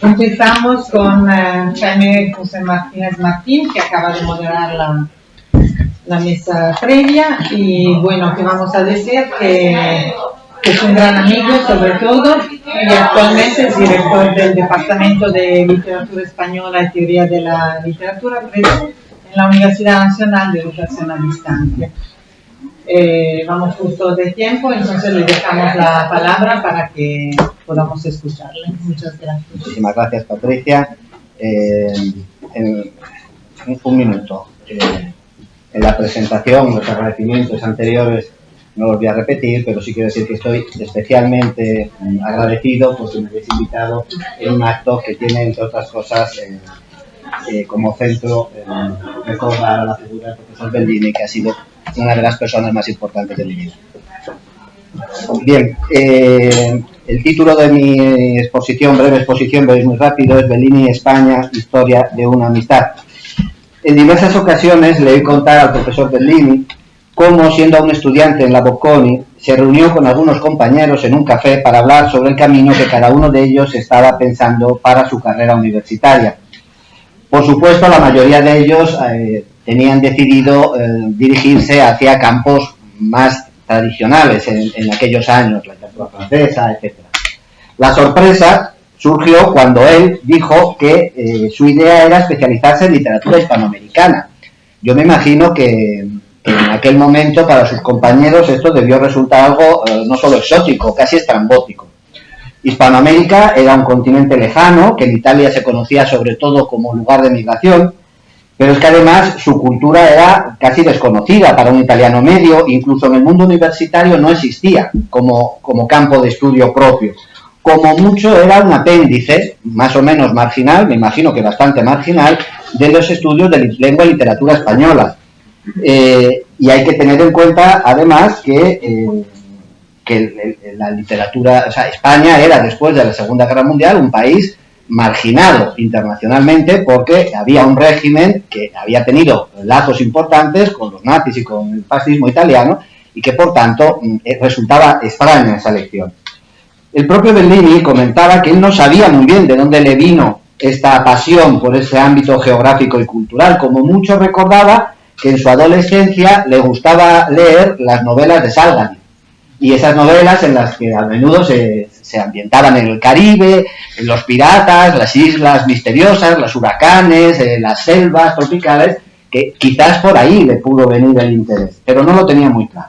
Empezamos con Jaime José Martínez Martín, que acaba de moderar la mesa previa, y bueno, que vamos a decir que es un gran amigo sobre todo, y actualmente es director del Departamento de Literatura Española y Teoría de la Literatura en la Universidad Nacional de Educación a Distancia. Vamos justo de tiempo, entonces le dejamos la palabra para que podamos escucharle. Muchas gracias. Muchísimas gracias, Patricia. En un minuto. En la presentación, los agradecimientos anteriores no los voy a repetir, pero sí quiero decir que estoy especialmente agradecido porque me habéis invitado en un acto que tiene, entre otras cosas, como centro recordar a la figura del profesor Bellini, que ha sido una de las personas más importantes de mi vida. Bien, el título de mi exposición, breve exposición, veis muy rápido, es Bellini, España, historia de una amistad. En diversas ocasiones le oí contar al profesor Bellini cómo, siendo aún estudiante en la Bocconi, se reunió con algunos compañeros en un café para hablar sobre el camino que cada uno de ellos estaba pensando para su carrera universitaria. Por supuesto, la mayoría de ellos tenían decidido dirigirse hacia campos más tradicionales en aquellos años, la literatura francesa, etc. La sorpresa surgió cuando él dijo que su idea era especializarse en literatura hispanoamericana. Yo me imagino que en aquel momento para sus compañeros esto debió resultar algo no solo exótico, casi estrambótico. Hispanoamérica era un continente lejano, que en Italia se conocía sobre todo como lugar de migración, pero es que además su cultura era casi desconocida para un italiano medio, incluso en el mundo universitario no existía como campo de estudio propio. Como mucho era un apéndice, más o menos marginal, me imagino que bastante marginal, de los estudios de lengua y literatura española. Y hay que tener en cuenta, además, que la literatura, o sea, España era, después de la Segunda Guerra Mundial, un país marginado internacionalmente porque había un régimen que había tenido lazos importantes con los nazis y con el fascismo italiano y que, por tanto, resultaba extraña esa elección. El propio Bellini comentaba que él no sabía muy bien de dónde le vino esta pasión por ese ámbito geográfico y cultural. Como mucho recordaba que en su adolescencia le gustaba leer las novelas de Salgari. Y esas novelas en las que a menudo se ambientaban en el Caribe, en los piratas, las islas misteriosas, los huracanes, las selvas tropicales, que quizás por ahí le pudo venir el interés, pero no lo tenía muy claro.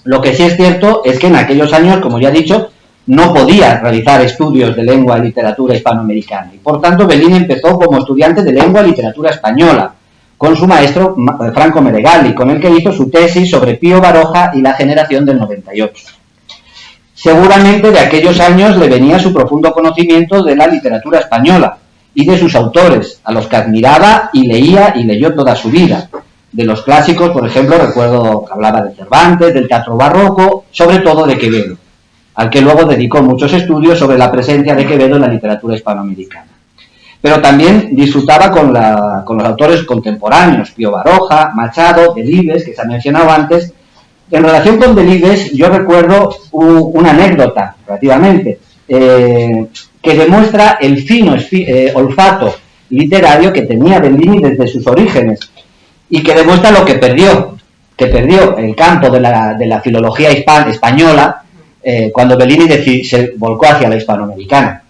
Lo que sí es cierto es que en aquellos años, como ya he dicho, no podía realizar estudios de lengua y literatura hispanoamericana, y por tanto Bellini empezó como estudiante de lengua y literatura española, con su maestro Franco Meregalli, con el que hizo su tesis sobre Pío Baroja y la generación del 98. Seguramente de aquellos años le venía su profundo conocimiento de la literatura española y de sus autores, a los que admiraba y leía y leyó toda su vida. De los clásicos, por ejemplo, recuerdo que hablaba de Cervantes, del teatro barroco, sobre todo de Quevedo, al que luego dedicó muchos estudios sobre la presencia de Quevedo en la literatura hispanoamericana. Pero también disfrutaba con los autores contemporáneos, Pío Baroja, Machado, Delibes, que se ha mencionado antes. En relación con Delibes, yo recuerdo una anécdota, relativamente, que demuestra el fino olfato literario que tenía Bellini desde sus orígenes y que demuestra lo que perdió el campo de la filología española cuando Bellini se volcó hacia la hispanoamericana.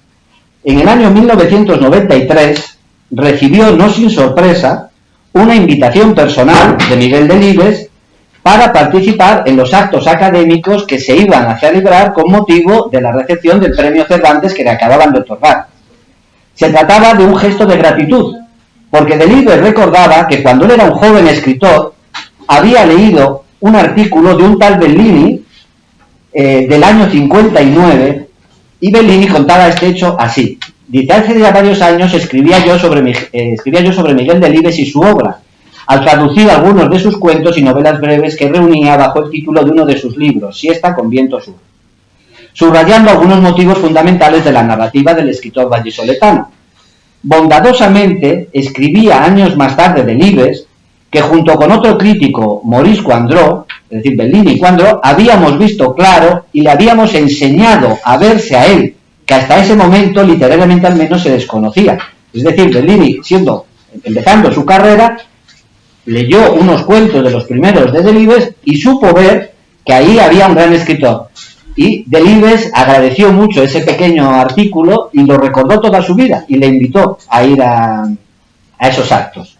En el año 1993 recibió, no sin sorpresa, una invitación personal de Miguel Delibes para participar en los actos académicos que se iban a celebrar con motivo de la recepción del premio Cervantes que le acababan de otorgar. Se trataba de un gesto de gratitud, porque Delibes recordaba que cuando él era un joven escritor había leído un artículo de un tal Bellini del año 59, y Bellini contaba este hecho así. Dice: hace ya varios años escribía yo sobre Miguel Delibes y su obra, al traducir algunos de sus cuentos y novelas breves que reunía bajo el título de uno de sus libros, Siesta con viento sur, subrayando algunos motivos fundamentales de la narrativa del escritor vallisoletano. Bondadosamente escribía años más tarde Delibes que junto con otro crítico, Maurice Coindreau, es decir, Bellini y Coindreau, habíamos visto claro y le habíamos enseñado a verse a él que hasta ese momento, literariamente al menos, se desconocía. Es decir, Bellini, empezando su carrera, leyó unos cuentos de los primeros de Delibes y supo ver que ahí había un gran escritor. Y Delibes agradeció mucho ese pequeño artículo y lo recordó toda su vida y le invitó a ir a esos actos.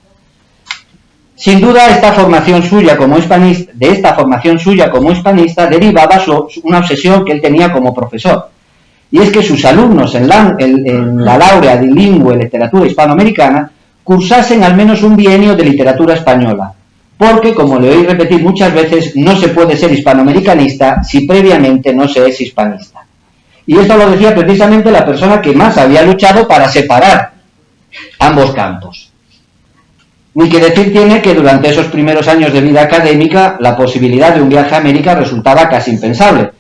Sin duda, esta formación suya como hispanista derivaba una obsesión que él tenía como profesor. Y es que sus alumnos en la laurea bilingüe literatura hispanoamericana cursasen al menos un bienio de literatura española, porque, como le oí repetir muchas veces, no se puede ser hispanoamericanista si previamente no se es hispanista. Y esto lo decía precisamente la persona que más había luchado para separar ambos campos. Ni que decir tiene que durante esos primeros años de vida académica la posibilidad de un viaje a América resultaba casi impensable.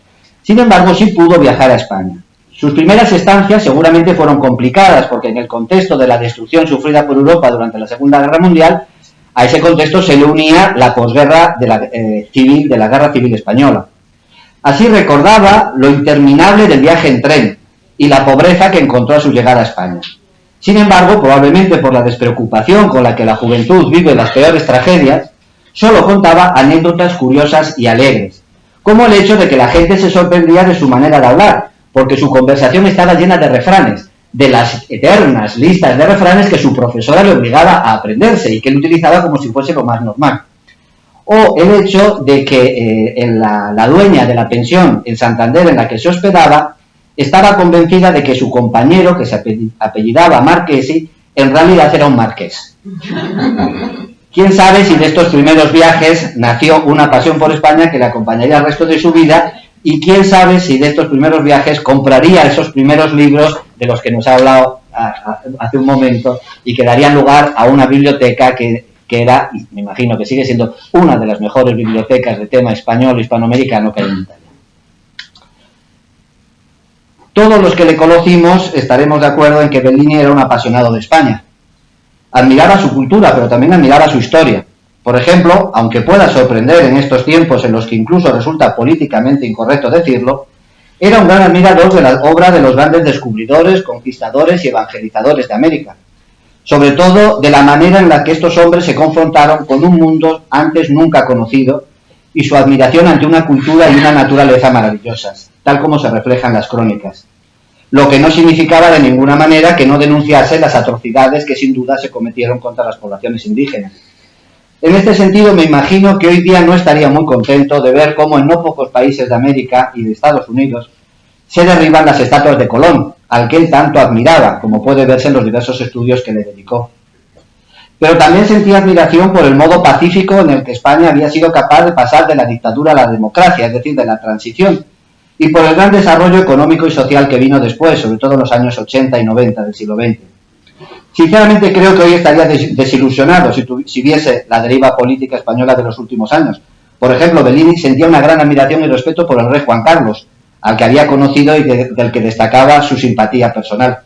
Sin embargo, sí pudo viajar a España. Sus primeras estancias seguramente fueron complicadas porque en el contexto de la destrucción sufrida por Europa durante la Segunda Guerra Mundial, a ese contexto se le unía la posguerra de la Guerra Civil Española. Así recordaba lo interminable del viaje en tren y la pobreza que encontró a su llegada a España. Sin embargo, probablemente por la despreocupación con la que la juventud vive las peores tragedias, solo contaba anécdotas curiosas y alegres, como el hecho de que la gente se sorprendía de su manera de hablar, porque su conversación estaba llena de refranes, de las eternas listas de refranes que su profesora le obligaba a aprenderse y que él utilizaba como si fuese lo más normal. O el hecho de que la dueña de la pensión en Santander en la que se hospedaba estaba convencida de que su compañero, que se apellidaba Marquesi, en realidad era un marqués. Quién sabe si de estos primeros viajes nació una pasión por España que le acompañaría el resto de su vida, y quién sabe si de estos primeros viajes compraría esos primeros libros de los que nos ha hablado hace un momento y que darían lugar a una biblioteca que era, y me imagino que sigue siendo, una de las mejores bibliotecas de tema español, hispanoamericano que hay en Italia. Todos los que le conocimos estaremos de acuerdo en que Bellini era un apasionado de España. Admiraba su cultura, pero también admiraba su historia. Por ejemplo, aunque pueda sorprender en estos tiempos en los que incluso resulta políticamente incorrecto decirlo, era un gran admirador de la obra de los grandes descubridores, conquistadores y evangelizadores de América. Sobre todo de la manera en la que estos hombres se confrontaron con un mundo antes nunca conocido y su admiración ante una cultura y una naturaleza maravillosas, tal como se refleja en las crónicas. Lo que no significaba de ninguna manera que no denunciase las atrocidades que sin duda se cometieron contra las poblaciones indígenas. En este sentido, me imagino que hoy día no estaría muy contento de ver cómo en no pocos países de América y de Estados Unidos se derriban las estatuas de Colón, al que él tanto admiraba, como puede verse en los diversos estudios que le dedicó. Pero también sentía admiración por el modo pacífico en el que España había sido capaz de pasar de la dictadura a la democracia, es decir, de la transición, y por el gran desarrollo económico y social que vino después, sobre todo en los años 80 y 90 del siglo XX. Sinceramente creo que hoy estaría desilusionado si viese la deriva política española de los últimos años. Por ejemplo, Bellini sentía una gran admiración y respeto por el rey Juan Carlos, al que había conocido y del que destacaba su simpatía personal.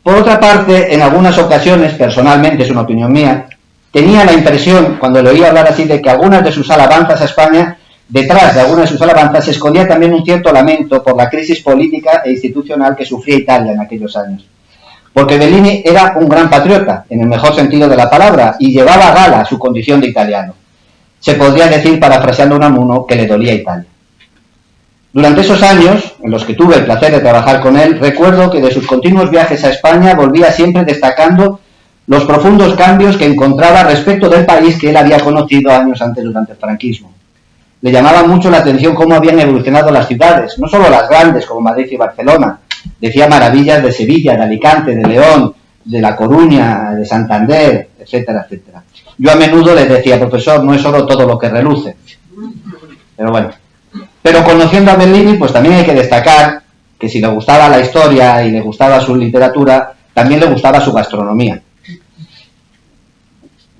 Por otra parte, en algunas ocasiones, personalmente es una opinión mía, tenía la impresión, cuando le oía hablar así, de que algunas de sus alabanzas a España, detrás de algunas de sus alabanzas, se escondía también un cierto lamento por la crisis política e institucional que sufría Italia en aquellos años. Porque Bellini era un gran patriota, en el mejor sentido de la palabra, y llevaba a gala su condición de italiano. Se podría decir, parafraseando a Unamuno, que le dolía Italia. Durante esos años, en los que tuve el placer de trabajar con él, recuerdo que de sus continuos viajes a España volvía siempre destacando los profundos cambios que encontraba respecto del país que él había conocido años antes durante el franquismo. Le llamaba mucho la atención cómo habían evolucionado las ciudades, no solo las grandes como Madrid y Barcelona. Decía maravillas de Sevilla, de Alicante, de León, de La Coruña, de Santander, etcétera, etcétera. Yo a menudo le decía, profesor, no es solo todo lo que reluce. Pero bueno. Pero conociendo a Bellini, pues también hay que destacar que si le gustaba la historia y le gustaba su literatura, también le gustaba su gastronomía.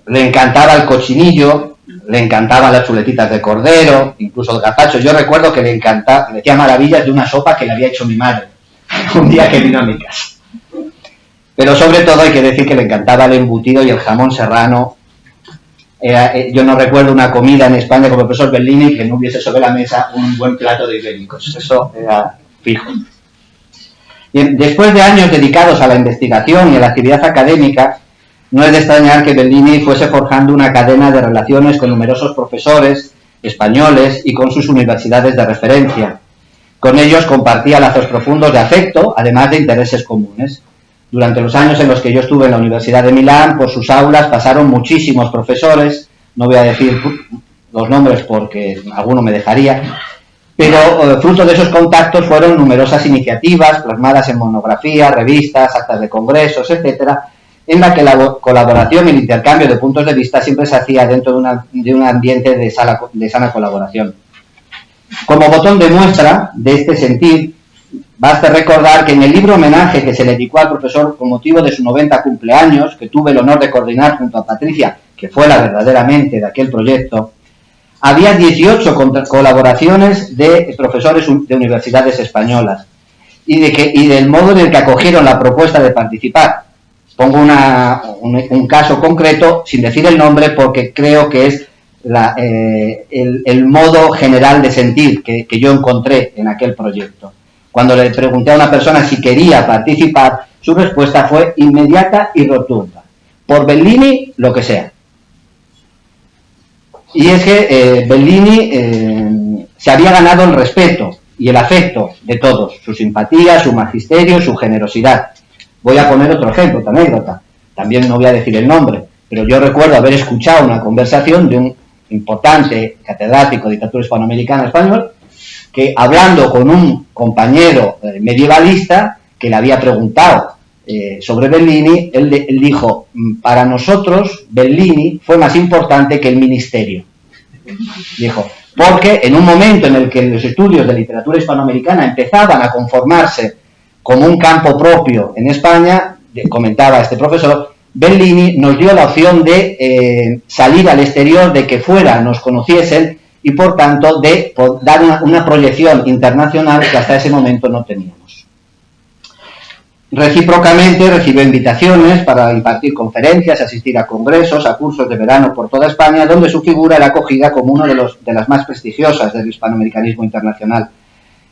Le encantaba el cochinillo, le encantaban las chuletitas de cordero, incluso el gazpacho. Yo recuerdo que le decía maravillas de una sopa que le había hecho mi madre un día que vino a mi casa. Pero sobre todo hay que decir que le encantaba el embutido y el jamón serrano. Yo no recuerdo una comida en España como el profesor Bellini que no hubiese sobre la mesa un buen plato de ibéricos. Eso era fijo. Bien, después de años dedicados a la investigación y a la actividad académica, no es de extrañar que Bellini fuese forjando una cadena de relaciones con numerosos profesores españoles y con sus universidades de referencia. Con ellos compartía lazos profundos de afecto, además de intereses comunes. Durante los años en los que yo estuve en la Universidad de Milán, por sus aulas pasaron muchísimos profesores, no voy a decir los nombres porque alguno me dejaría, pero fruto de esos contactos fueron numerosas iniciativas plasmadas en monografías, revistas, actas de congresos, etcétera, en la que la colaboración y el intercambio de puntos de vista siempre se hacía dentro de un ambiente de sana colaboración. Como botón de muestra de este sentir, basta recordar que en el libro homenaje que se le dedicó al profesor con motivo de su 90 cumpleaños, que tuve el honor de coordinar junto a Patricia, que fue la verdaderamente de aquel proyecto, había 18 colaboraciones de profesores de universidades españolas y del modo en el que acogieron la propuesta de participar. Pongo un caso concreto, sin decir el nombre, porque creo que es el modo general de sentir que yo encontré en aquel proyecto. Cuando le pregunté a una persona si quería participar, su respuesta fue inmediata y rotunda. Por Bellini, lo que sea. Y es que Bellini se había ganado el respeto y el afecto de todos, su simpatía, su magisterio, su generosidad. Voy a poner otro ejemplo, otra anécdota. También no voy a decir el nombre, pero yo recuerdo haber escuchado una conversación de un importante catedrático de literatura hispanoamericana español, que hablando con un compañero medievalista que le había preguntado sobre Bellini, él dijo: para nosotros Bellini fue más importante que el ministerio. Dijo, porque en un momento en el que los estudios de literatura hispanoamericana empezaban a conformarse como un campo propio en España, comentaba este profesor, Bellini nos dio la opción de salir al exterior, de que fuera nos conociesen y por tanto de dar una proyección internacional que hasta ese momento no teníamos. Recíprocamente recibió invitaciones para impartir conferencias, asistir a congresos, a cursos de verano por toda España, donde su figura era acogida como una de las más prestigiosas del hispanoamericanismo internacional.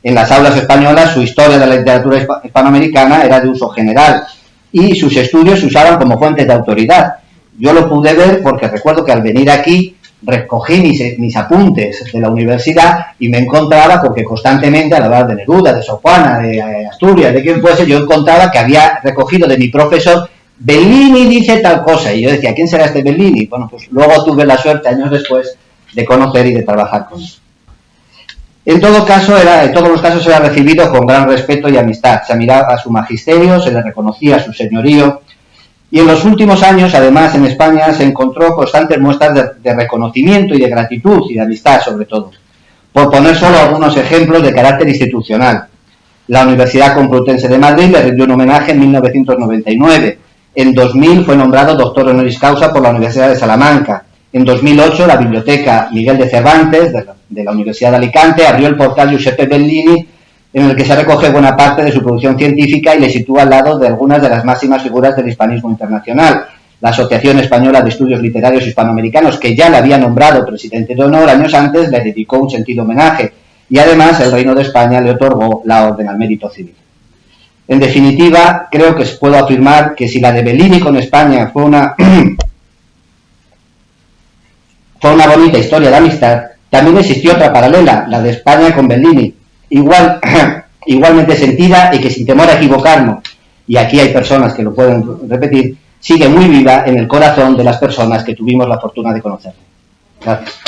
En las aulas españolas su historia de la literatura hispanoamericana era de uso general y sus estudios se usaban como fuentes de autoridad. Yo lo pude ver porque recuerdo que al venir aquí recogí mis apuntes de la universidad y me encontraba, porque constantemente al hablar de Neruda, de Sor Juana, de Asturias, de quien fuese, yo encontraba que había recogido de mi profesor: Bellini dice tal cosa, y yo decía, ¿quién será este Bellini? Bueno, pues luego tuve la suerte años después de conocer y de trabajar con él. En todos los casos era recibido con gran respeto y amistad. Se admiraba a su magisterio, se le reconocía su señorío. Y en los últimos años, además, en España se encontró constantes muestras de reconocimiento y de gratitud y de amistad, sobre todo. Por poner solo algunos ejemplos de carácter institucional. La Universidad Complutense de Madrid le rindió un homenaje en 1999. En 2000 fue nombrado doctor honoris causa por la Universidad de Salamanca. En 2008 la Biblioteca Miguel de Cervantes de la Universidad de Alicante abrió el portal Giuseppe Bellini, en el que se recoge buena parte de su producción científica y le sitúa al lado de algunas de las máximas figuras del hispanismo internacional. La Asociación Española de Estudios Literarios Hispanoamericanos, que ya le había nombrado presidente de honor años antes, le dedicó un sentido homenaje y además el Reino de España le otorgó la Orden al Mérito Civil. En definitiva, creo que puedo afirmar que si la de Bellini con España fue una bonita historia de amistad, también existió otra paralela, la de España con Bellini, igualmente sentida y que, sin temor a equivocarnos, y aquí hay personas que lo pueden repetir, sigue muy viva en el corazón de las personas que tuvimos la fortuna de conocerle. Gracias.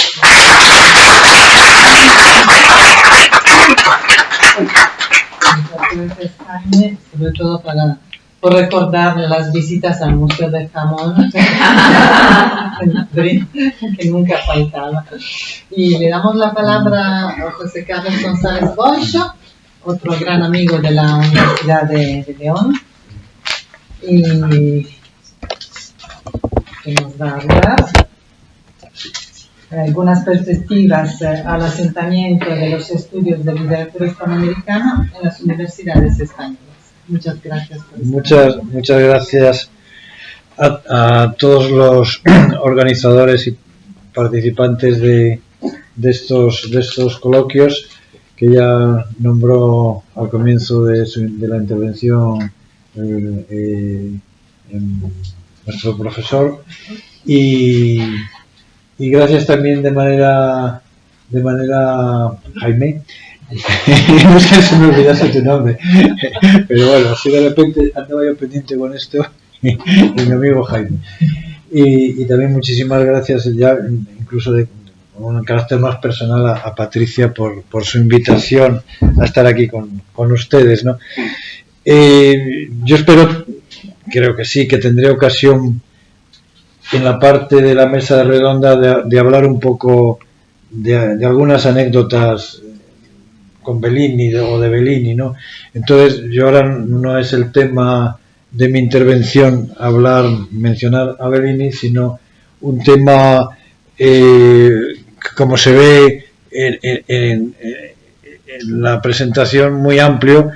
Sobre todo por recordar las visitas al Museo del Jamón en Madrid, que nunca faltaba. Y le damos la palabra a José Carlos González Boixo, otro gran amigo de la Universidad de León, y que nos va a hablar algunas perspectivas al asentamiento de los estudios de literatura hispanoamericana en las universidades españolas. Muchas gracias por estar. Muchas gracias a todos los organizadores y participantes de estos coloquios, que ya nombró al comienzo de la intervención nuestro profesor, y gracias también de manera Jaime, no sé si me olvidase tu nombre, pero bueno, así de repente andaba yo pendiente con esto, de mi amigo Jaime, y también muchísimas gracias ya incluso con un carácter más personal a Patricia por su invitación a estar aquí con ustedes, ¿no? Yo creo que sí, que tendré ocasión en la parte de la mesa redonda de hablar un poco de algunas anécdotas con Bellini o de Bellini, ¿no? Entonces, yo ahora no es el tema de mi intervención mencionar a Bellini, sino un tema, como se ve en la presentación, muy amplio,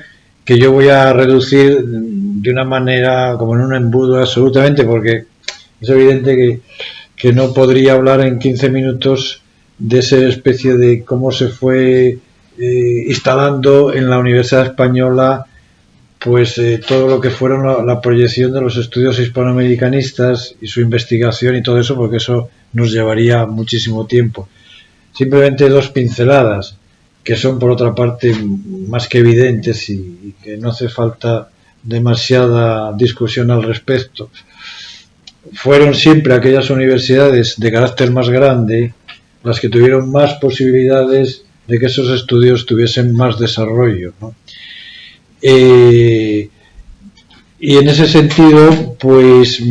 que yo voy a reducir de una manera, como en un embudo absolutamente, porque es evidente que no podría hablar en 15 minutos de esa especie de cómo se fue instalando en la Universidad Española pues todo lo que fueron la proyección de los estudios hispanoamericanistas y su investigación y todo eso, porque eso nos llevaría muchísimo tiempo. Simplemente dos pinceladas que son por otra parte más que evidentes y que no hace falta demasiada discusión al respecto. Fueron siempre aquellas universidades de carácter más grande las que tuvieron más posibilidades de que esos estudios tuviesen más desarrollo, ¿no? Y en ese sentido, pues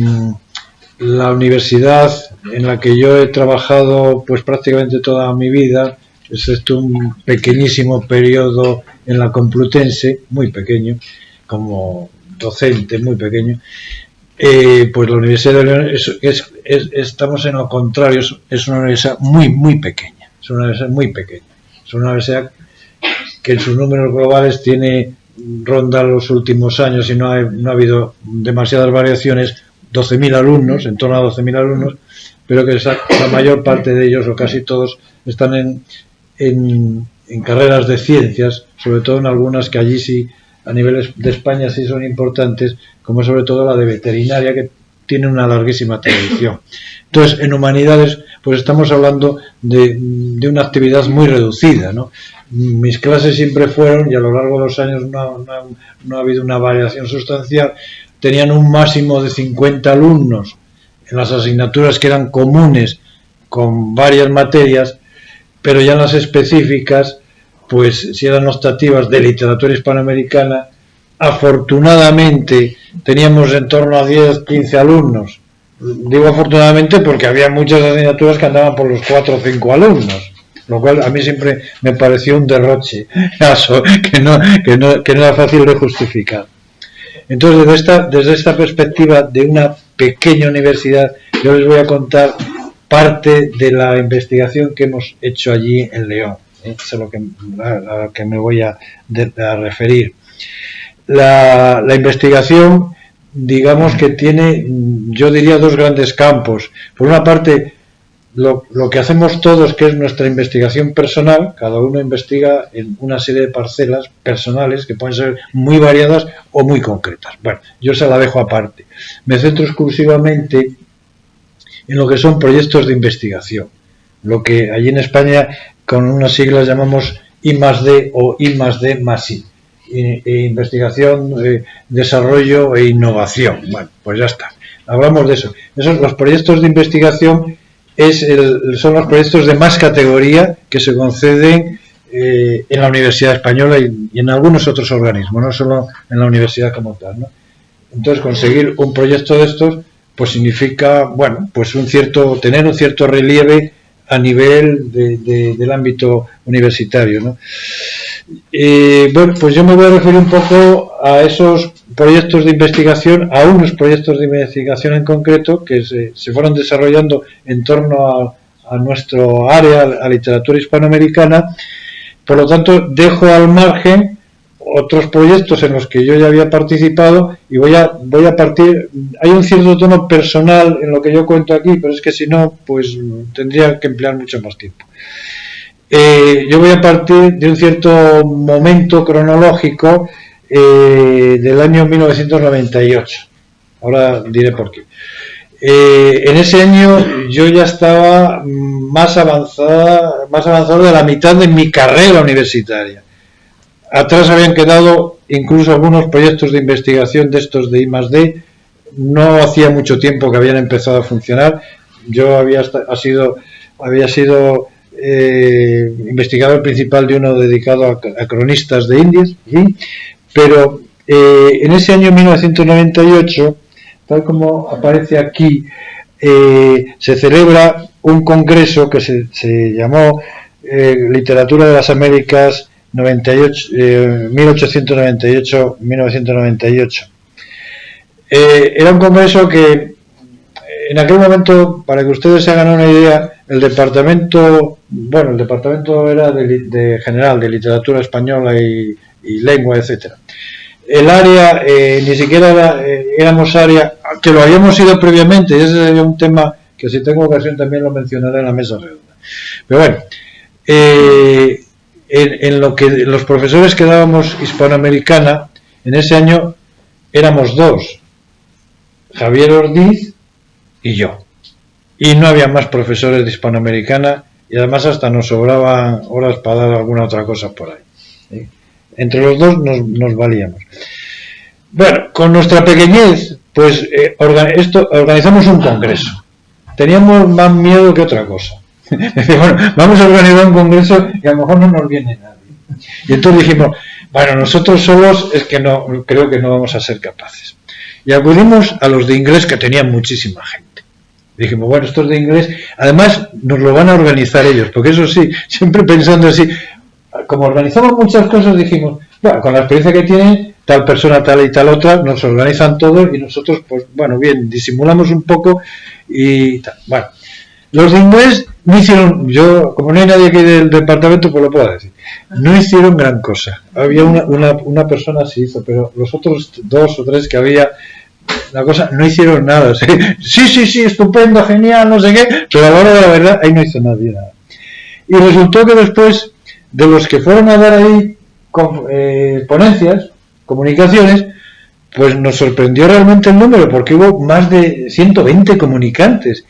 la universidad en la que yo he trabajado pues prácticamente toda mi vida, excepto un pequeñísimo periodo en la Complutense, muy pequeño, como docente, muy pequeño, pues la Universidad de León estamos en lo contrario, es una universidad muy pequeña, es una universidad muy pequeña, es una universidad que en sus números globales ronda los últimos años, y no ha habido demasiadas variaciones, 12.000 alumnos, en torno a 12.000 alumnos, pero que la mayor parte de ellos, o casi todos, están en carreras de ciencias, sobre todo en algunas que allí sí, a nivel de España sí son importantes, como sobre todo la de veterinaria, que tiene una larguísima tradición. Entonces, en humanidades, pues estamos hablando de una actividad muy reducida, ¿no? Mis clases siempre fueron, y a lo largo de los años no ha habido una variación sustancial, tenían un máximo de 50 alumnos en las asignaturas que eran comunes con varias materias, pero ya en las específicas, pues si eran optativas de literatura hispanoamericana, afortunadamente teníamos en torno a 10-15 alumnos. Digo afortunadamente porque había muchas asignaturas que andaban por los 4 o 5 alumnos, lo cual a mí siempre me pareció un derroche que no era fácil de justificar. Entonces, desde esta perspectiva de una pequeña universidad, yo les voy a contar parte de la investigación que hemos hecho allí en León. Es a lo que me voy a referir. La investigación, digamos que tiene, yo diría, dos grandes campos. Por una parte, lo que hacemos todos, que es nuestra investigación personal. Cada uno investiga en una serie de parcelas personales que pueden ser muy variadas o muy concretas. Bueno, yo se la dejo aparte. Me centro exclusivamente en lo que son proyectos de investigación, lo que allí en España con unas siglas llamamos I+D o I+D+I, investigación, desarrollo e innovación. Bueno, pues ya está, hablamos de eso. Los proyectos de investigación son los proyectos de más categoría que se conceden en la Universidad Española y en algunos otros organismos, no solo en la universidad como tal, ¿no? Entonces, conseguir un proyecto de estos pues significa, bueno, pues tener un cierto relieve a nivel del ámbito universitario, ¿no? Bueno, pues yo me voy a referir un poco a esos proyectos de investigación, a unos proyectos de investigación en concreto que se fueron desarrollando en torno a nuestro área, a literatura hispanoamericana. Por lo tanto, dejo al margen otros proyectos en los que yo ya había participado y voy a partir. Hay un cierto tono personal en lo que yo cuento aquí, pero es que si no, pues tendría que emplear mucho más tiempo. yo voy a partir de un cierto momento cronológico del año 1998. Ahora diré por qué. En ese año yo ya estaba más avanzado de la mitad de mi carrera universitaria. Atrás habían quedado incluso algunos proyectos de investigación de estos de I+D. No hacía mucho tiempo que habían empezado a funcionar. Yo había sido investigador principal de uno dedicado a cronistas de Indias, ¿sí? Pero en ese año 1998, tal como aparece aquí, se celebra un congreso que se llamó Literatura de las Américas 1898-1998. Era un congreso que en aquel momento, para que ustedes se hagan una idea, el departamento era de general de literatura española y lengua, etcétera. El área, ni siquiera éramos área, que lo habíamos ido previamente, y ese sería un tema que si tengo ocasión también lo mencionaré en la mesa redonda. Pero bueno, en lo que los profesores que dábamos hispanoamericana, en ese año éramos dos, Javier Ordiz y yo. Y no había más profesores de hispanoamericana, y además hasta nos sobraban horas para dar alguna otra cosa por ahí, ¿sí? Entre los dos nos valíamos. Bueno, con nuestra pequeñez, pues organizamos un congreso. Teníamos más miedo que otra cosa. Bueno, vamos a organizar un congreso y a lo mejor no nos viene nadie. Y entonces dijimos, bueno, nosotros solos es que no, creo que no vamos a ser capaces. Y acudimos a los de inglés, que tenían muchísima gente. Dijimos, bueno, estos de inglés, además nos lo van a organizar ellos, porque eso sí, siempre pensando así, como organizamos muchas cosas, dijimos, bueno, con la experiencia que tienen, tal persona, tal y tal otra, nos organizan todos y nosotros, pues bueno, bien, disimulamos un poco y tal. Bueno, los de inglés no hicieron, yo, como no hay nadie aquí del departamento, pues lo puedo decir, no hicieron gran cosa. Había una persona sí hizo, pero los otros dos o tres que había, la cosa, no hicieron nada. Sí, estupendo, genial, no sé qué, pero a la hora de la verdad, ahí no hizo nadie nada. Y resultó que después, de los que fueron a dar ahí ponencias, comunicaciones, pues nos sorprendió realmente el número, porque hubo más de 120 comunicantes,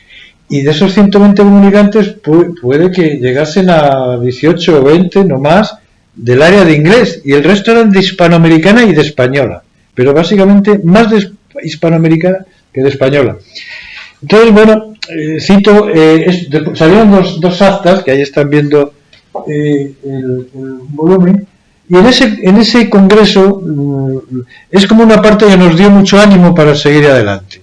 y de esos 120 comunicantes puede que llegasen a 18 o 20, no más, del área de inglés, y el resto eran de hispanoamericana y de española, pero básicamente más de hispanoamericana que de española. Entonces, bueno, cito, salieron dos actas, que ahí están viendo el volumen, y en ese congreso es como una parte que nos dio mucho ánimo para seguir adelante.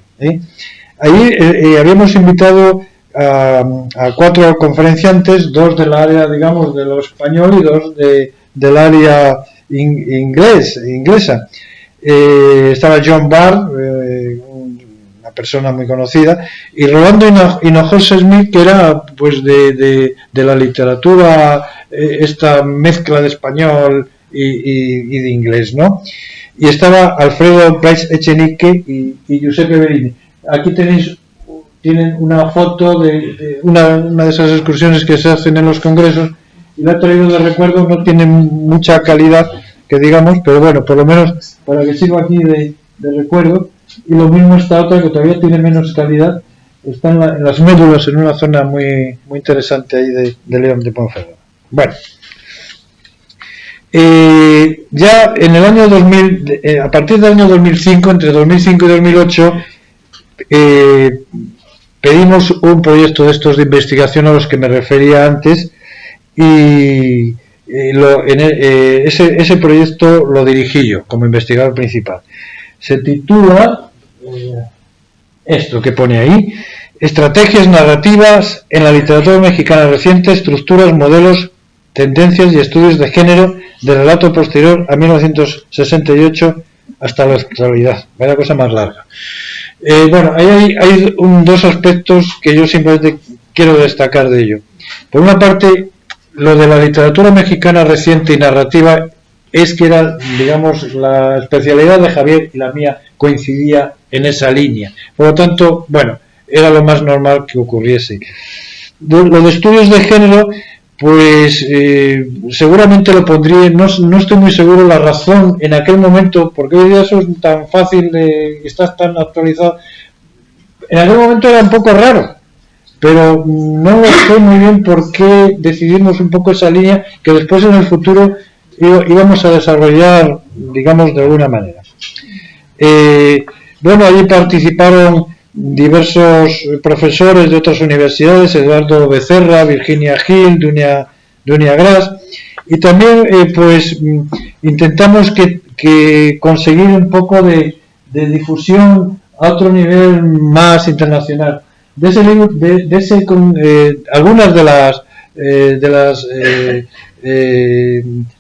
Ahí habíamos invitado a 4 conferenciantes, 2 del área, digamos, de lo español y 2 del área inglesa. Estaba John Barr, una persona muy conocida, y Rolando Hinojosa Smith, que era pues de la literatura, esta mezcla de español y de inglés, ¿no? Y estaba Alfredo Price Echenique y Giuseppe Berini. Aquí tienen una foto de una de esas excursiones que se hacen en los congresos, y la he traído de recuerdo. No tiene mucha calidad, que digamos, pero bueno, por lo menos para que sirva aquí de recuerdo. Y lo mismo esta otra, que todavía tiene menos calidad, está en las médulas, en una zona muy, muy interesante ahí de León de Ponferrada. Bueno, ya en el año 2000, a partir del año 2005, entre 2005 y 2008, pedimos un proyecto de estos de investigación a los que me refería antes, y ese proyecto lo dirigí yo como investigador principal. Se titula esto que pone ahí: Estrategias narrativas en la literatura mexicana reciente, estructuras, modelos, tendencias y estudios de género del relato posterior a 1968 hasta la actualidad. Vaya cosa más larga. Bueno, hay dos aspectos que yo simplemente quiero destacar de ello. Por una parte, lo de la literatura mexicana reciente y narrativa es que era, digamos, la especialidad de Javier y la mía coincidía en esa línea. Por lo tanto, bueno, era lo más normal que ocurriese. Lo de estudios de género, pues seguramente lo pondría, no estoy muy seguro la razón en aquel momento, porque hoy día eso es tan fácil, estás tan actualizado. En aquel momento era un poco raro, pero no sé muy bien por qué decidimos un poco esa línea que después en el futuro íbamos a desarrollar, digamos, de alguna manera. Bueno, allí participaron diversos profesores de otras universidades, Eduardo Becerra, Virginia Gil, Dunia Gras, y también pues intentamos que conseguir un poco de difusión a otro nivel más internacional. De ese libro, algunas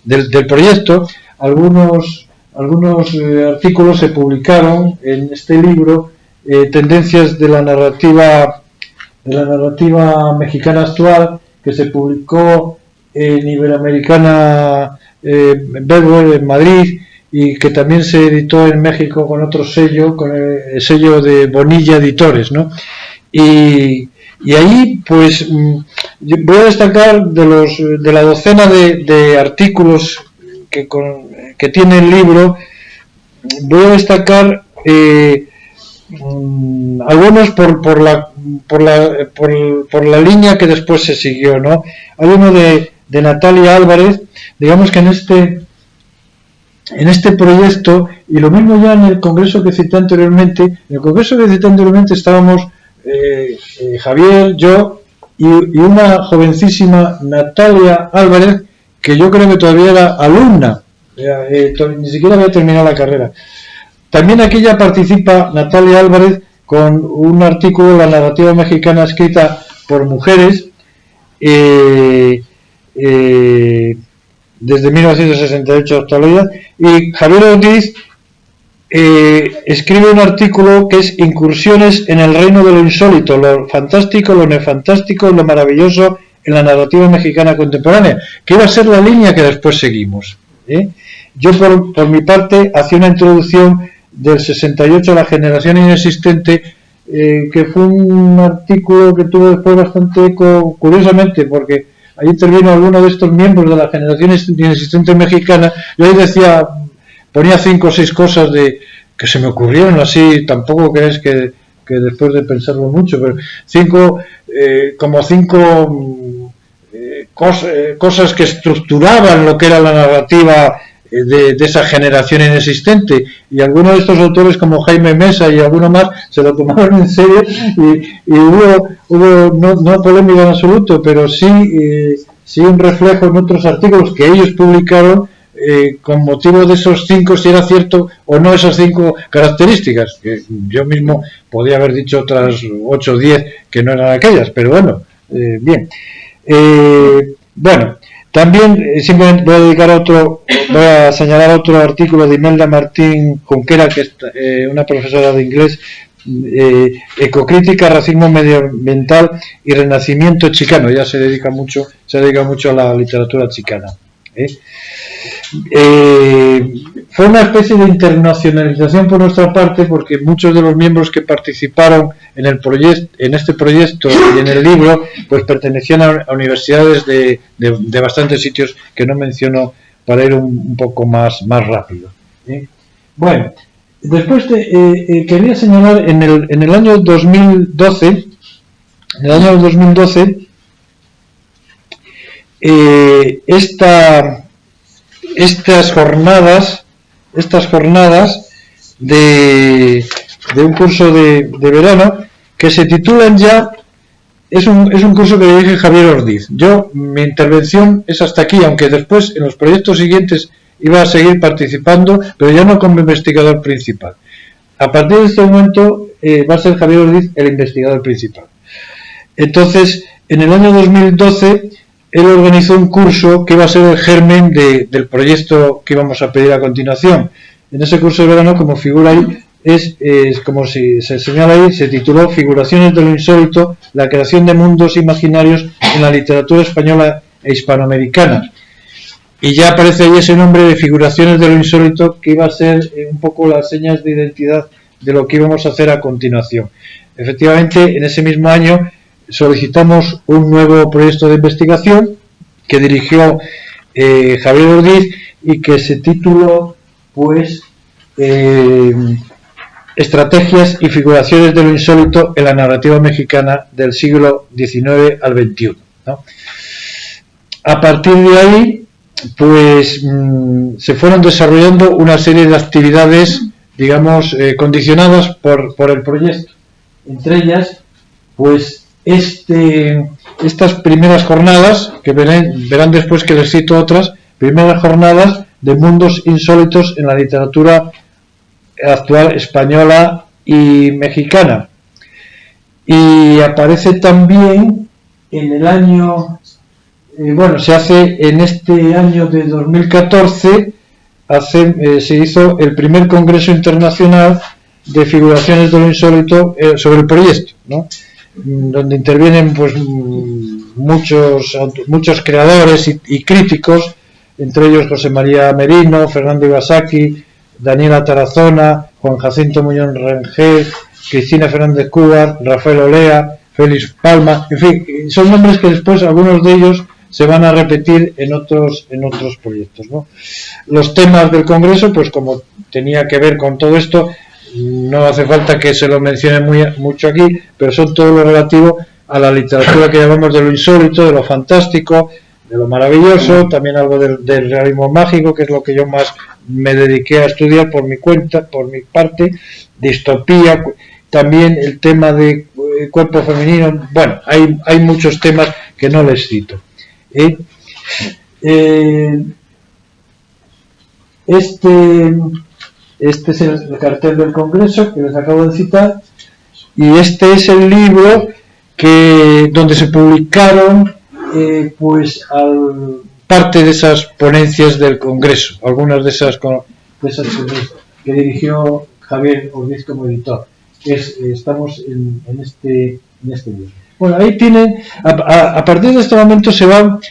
del proyecto, algunos artículos se publicaron en este libro, Tendencias de la narrativa mexicana actual, que se publicó en Iberoamericana Belvoir en Madrid, y que también se editó en México con otro sello, con el sello de Bonilla Editores, ¿no? Y ahí pues voy a destacar de la docena de artículos que tiene el libro, voy a destacar algunos por la línea que después se siguió, ¿no? Hay uno de Natalia Álvarez, digamos que en este proyecto, y lo mismo ya en el congreso que cité anteriormente, estábamos Javier, yo y una jovencísima Natalia Álvarez, que yo creo que todavía era alumna, ni siquiera había terminado la carrera. También aquí ya participa Natalia Álvarez con un artículo, La narrativa mexicana escrita por mujeres, desde 1968 hasta la actualidad, y Javier Ordiz escribe un artículo que es Incursiones en el reino de lo insólito, lo fantástico, lo nefantástico, lo maravilloso en la narrativa mexicana contemporánea, que iba a ser la línea que después seguimos. Yo por mi parte hacía una introducción del 68 a la generación inexistente, que fue un artículo que tuvo después bastante eco, curiosamente, porque ahí intervino alguno de estos miembros de la generación inexistente mexicana. Yo ahí ponía 5 o 6 cosas que se me ocurrieron así, tampoco crees que después de pensarlo mucho, pero 5 cosas que estructuraban lo que era la narrativa de esa generación inexistente, y algunos de estos autores como Jaime Mesa y alguno más se lo tomaron en serio, y hubo no polémica en absoluto, pero sí un reflejo en otros artículos que ellos publicaron con motivo de esos 5, si era cierto o no esas 5 características, que yo mismo podía haber dicho otras 8 o 10 que no eran aquellas, pero bueno, bien. Bueno, también simplemente voy a señalar otro artículo de Imelda Martín Junquera, que es una profesora de inglés, Ecocrítica, racismo medioambiental y renacimiento chicano. Ya se dedica mucho a la literatura chicana. Fue una especie de internacionalización por nuestra parte, porque muchos de los miembros que participaron en este proyecto y en el libro, pues pertenecían a universidades de bastantes sitios que no menciono para ir un poco más rápido. Bueno, después quería señalar en el año 2012, estas jornadas de un curso de verano que se titulan ya, es un curso que dirige Javier Ordiz. Mi intervención es hasta aquí, aunque después en los proyectos siguientes iba a seguir participando, pero ya no como investigador principal. A partir de este momento va a ser Javier Ordiz el investigador principal. Entonces, en el año 2012 él organizó un curso que iba a ser el germen del proyecto que íbamos a pedir a continuación. En ese curso de verano, como figura ahí, es como si se señala ahí, se tituló Figuraciones de lo insólito, la creación de mundos imaginarios en la literatura española e hispanoamericana. Y ya aparece ahí ese nombre de Figuraciones de lo insólito, que iba a ser un poco las señas de identidad de lo que íbamos a hacer a continuación. Efectivamente, en ese mismo año solicitamos un nuevo proyecto de investigación que dirigió Javier Ordiz y que se tituló pues Estrategias y figuraciones de lo insólito en la narrativa mexicana del siglo XIX al XXI, ¿no? A partir de ahí pues se fueron desarrollando una serie de actividades, digamos, condicionadas por el proyecto. Entre ellas, pues estas primeras jornadas, que verán después que les cito otras, primeras jornadas de mundos insólitos en la literatura actual española y mexicana. Y aparece también en el año, se hace en este año de 2014, se hizo el primer Congreso Internacional de Figuraciones de lo Insólito sobre el proyecto, ¿no? Donde intervienen pues muchos creadores y críticos, entre ellos José María Merino, Fernando Iwasaki, Daniela Tarazona, Juan Jacinto Muñoz Rengel, Cristina Fernández Cúbar, Rafael Olea, Félix Palma, en fin, son nombres que después algunos de ellos se van a repetir en otros proyectos, ¿no? Los temas del Congreso, pues como tenía que ver con todo esto, no hace falta que se lo mencione mucho aquí, pero son todo lo relativo a la literatura que llamamos de lo insólito, de lo fantástico, de lo maravilloso, también algo del realismo mágico, que es lo que yo más me dediqué a estudiar por mi cuenta, por mi parte, distopía, también el tema de cuerpo femenino. Bueno, hay muchos temas que no les cito. Este es el cartel del Congreso que les acabo de citar, y este es el libro donde se publicaron parte de esas ponencias del Congreso, algunas de esas que dirigió Javier Ordiz como editor. Estamos en este libro. Bueno, ahí tienen, a partir de este momento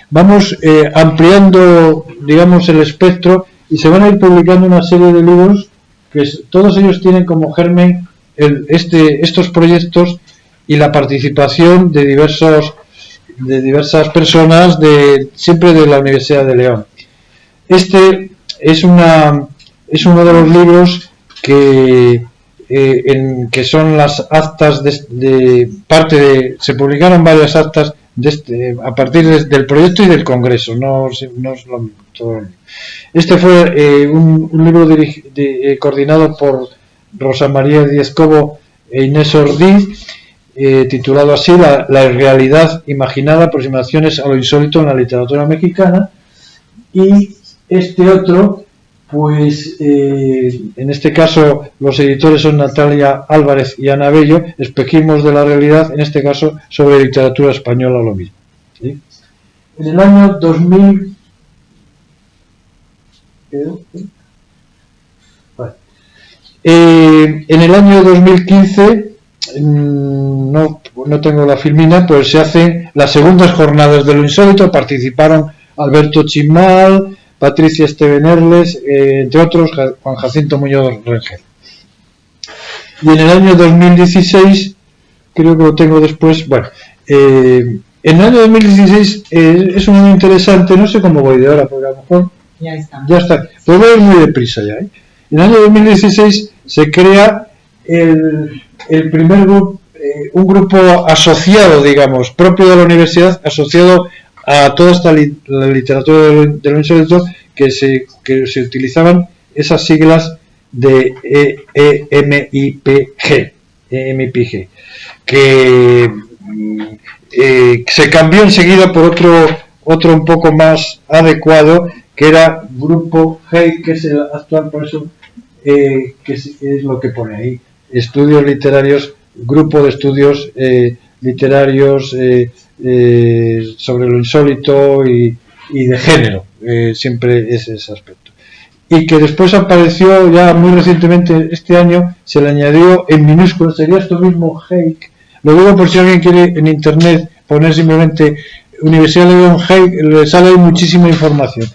vamos ampliando, digamos, el espectro, y se van a ir publicando una serie de libros que todos ellos tienen como germen estos proyectos y la participación de diversas personas siempre de la Universidad de León. Este es uno de los libros que son las actas se publicaron varias actas a partir del proyecto y del Congreso, no es lo mismo, todo. Este fue un libro coordinado por Rosa María Díez Cobo e Inés Ordiz, titulado así la realidad imaginada, aproximaciones a lo insólito en la literatura mexicana. Y este otro, pues en este caso los editores son Natalia Álvarez y Ana Bello, Espejismos de la realidad, en este caso sobre literatura española, lo mismo, ¿sí? En el año 2000 en el año 2015, no tengo la filmina, pues se hacen las segundas jornadas de lo insólito. Participaron Alberto Chimal, Patricia Estevenerles, entre otros Juan Jacinto Muñoz Rengel. Y en el año 2016, creo que lo tengo después, en el año 2016 es un año interesante, no sé cómo voy de ahora, porque a lo mejor ya está. Pues voy a ir muy deprisa ya, ¿eh? En el año 2016 se crea el primer grupo, un grupo asociado, digamos, propio de la universidad, asociado a toda esta la literatura de lo insólito, que se utilizaban esas siglas de EMIPG, que se cambió enseguida por otro un poco más adecuado, que era Grupo G, que es el actual, por eso que es lo que pone ahí, estudios literarios, grupo de estudios literarios sobre lo insólito y de género, siempre es ese aspecto. Y que después apareció ya muy recientemente, este año, se le añadió en minúsculas, sería esto mismo, Heik. Lo digo por si alguien quiere en internet poner simplemente Universidad de León Heik, le sale ahí muchísima información.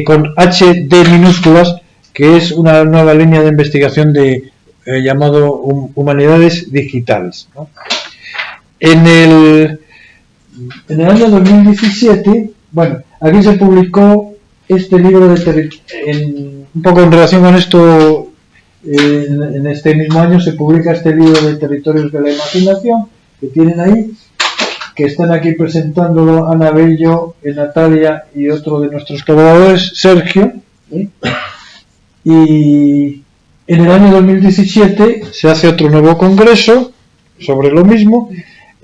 Con HD minúsculas, que es una nueva línea de investigación llamado Humanidades Digitales, ¿no? En el año 2017 Bueno, aquí se publicó este libro un poco en relación con esto. En este mismo año se publica este libro de Territorios de la Imaginación que tienen ahí, que están aquí presentándolo Ana Bello, Natalia y otro de nuestros colaboradores, Sergio. Y en el año 2017 se hace otro nuevo congreso sobre lo mismo,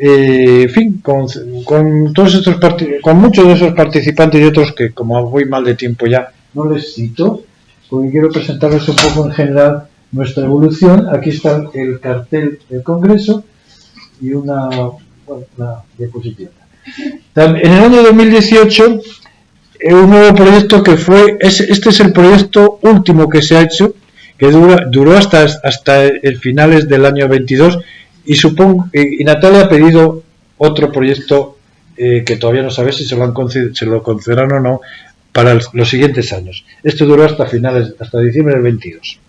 en fin, con todos estos con muchos de esos participantes y otros que, como voy mal de tiempo ya, no les cito, porque quiero presentarles un poco en general nuestra evolución. Aquí está el cartel del congreso y una diapositiva. En el año 2018 un nuevo proyecto que este es el proyecto último que se ha hecho, que duró hasta finales del año 22, y Natalia ha pedido otro proyecto que todavía no sabe si se lo concederán o no para los siguientes años. Esto duró hasta diciembre del 22.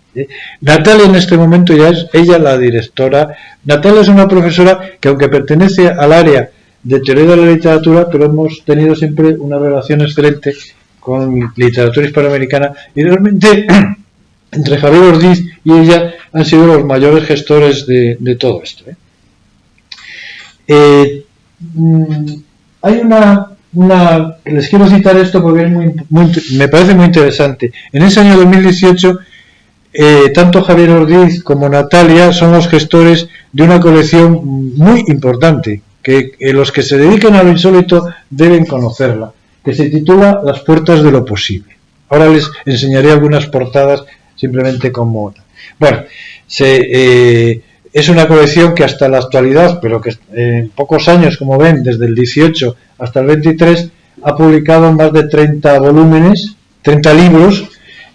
Natalia en este momento ya es ella la directora. Natalia es una profesora que, aunque pertenece al área de teoría de la literatura, pero hemos tenido siempre una relación excelente con literatura hispanoamericana, y realmente entre Javier Ordiz y ella han sido los mayores gestores de todo esto. Hay les quiero citar esto porque es me parece muy interesante. En ese año 2018 tanto Javier Ordiz como Natalia son los gestores de una colección muy importante que los que se dediquen a lo insólito deben conocerla, que se titula Las puertas de lo posible. Ahora les enseñaré algunas portadas simplemente como... Bueno, es una colección que hasta la actualidad, pero que en pocos años, como ven, desde el 18 hasta el 23, ha publicado más de 30 volúmenes, 30 libros,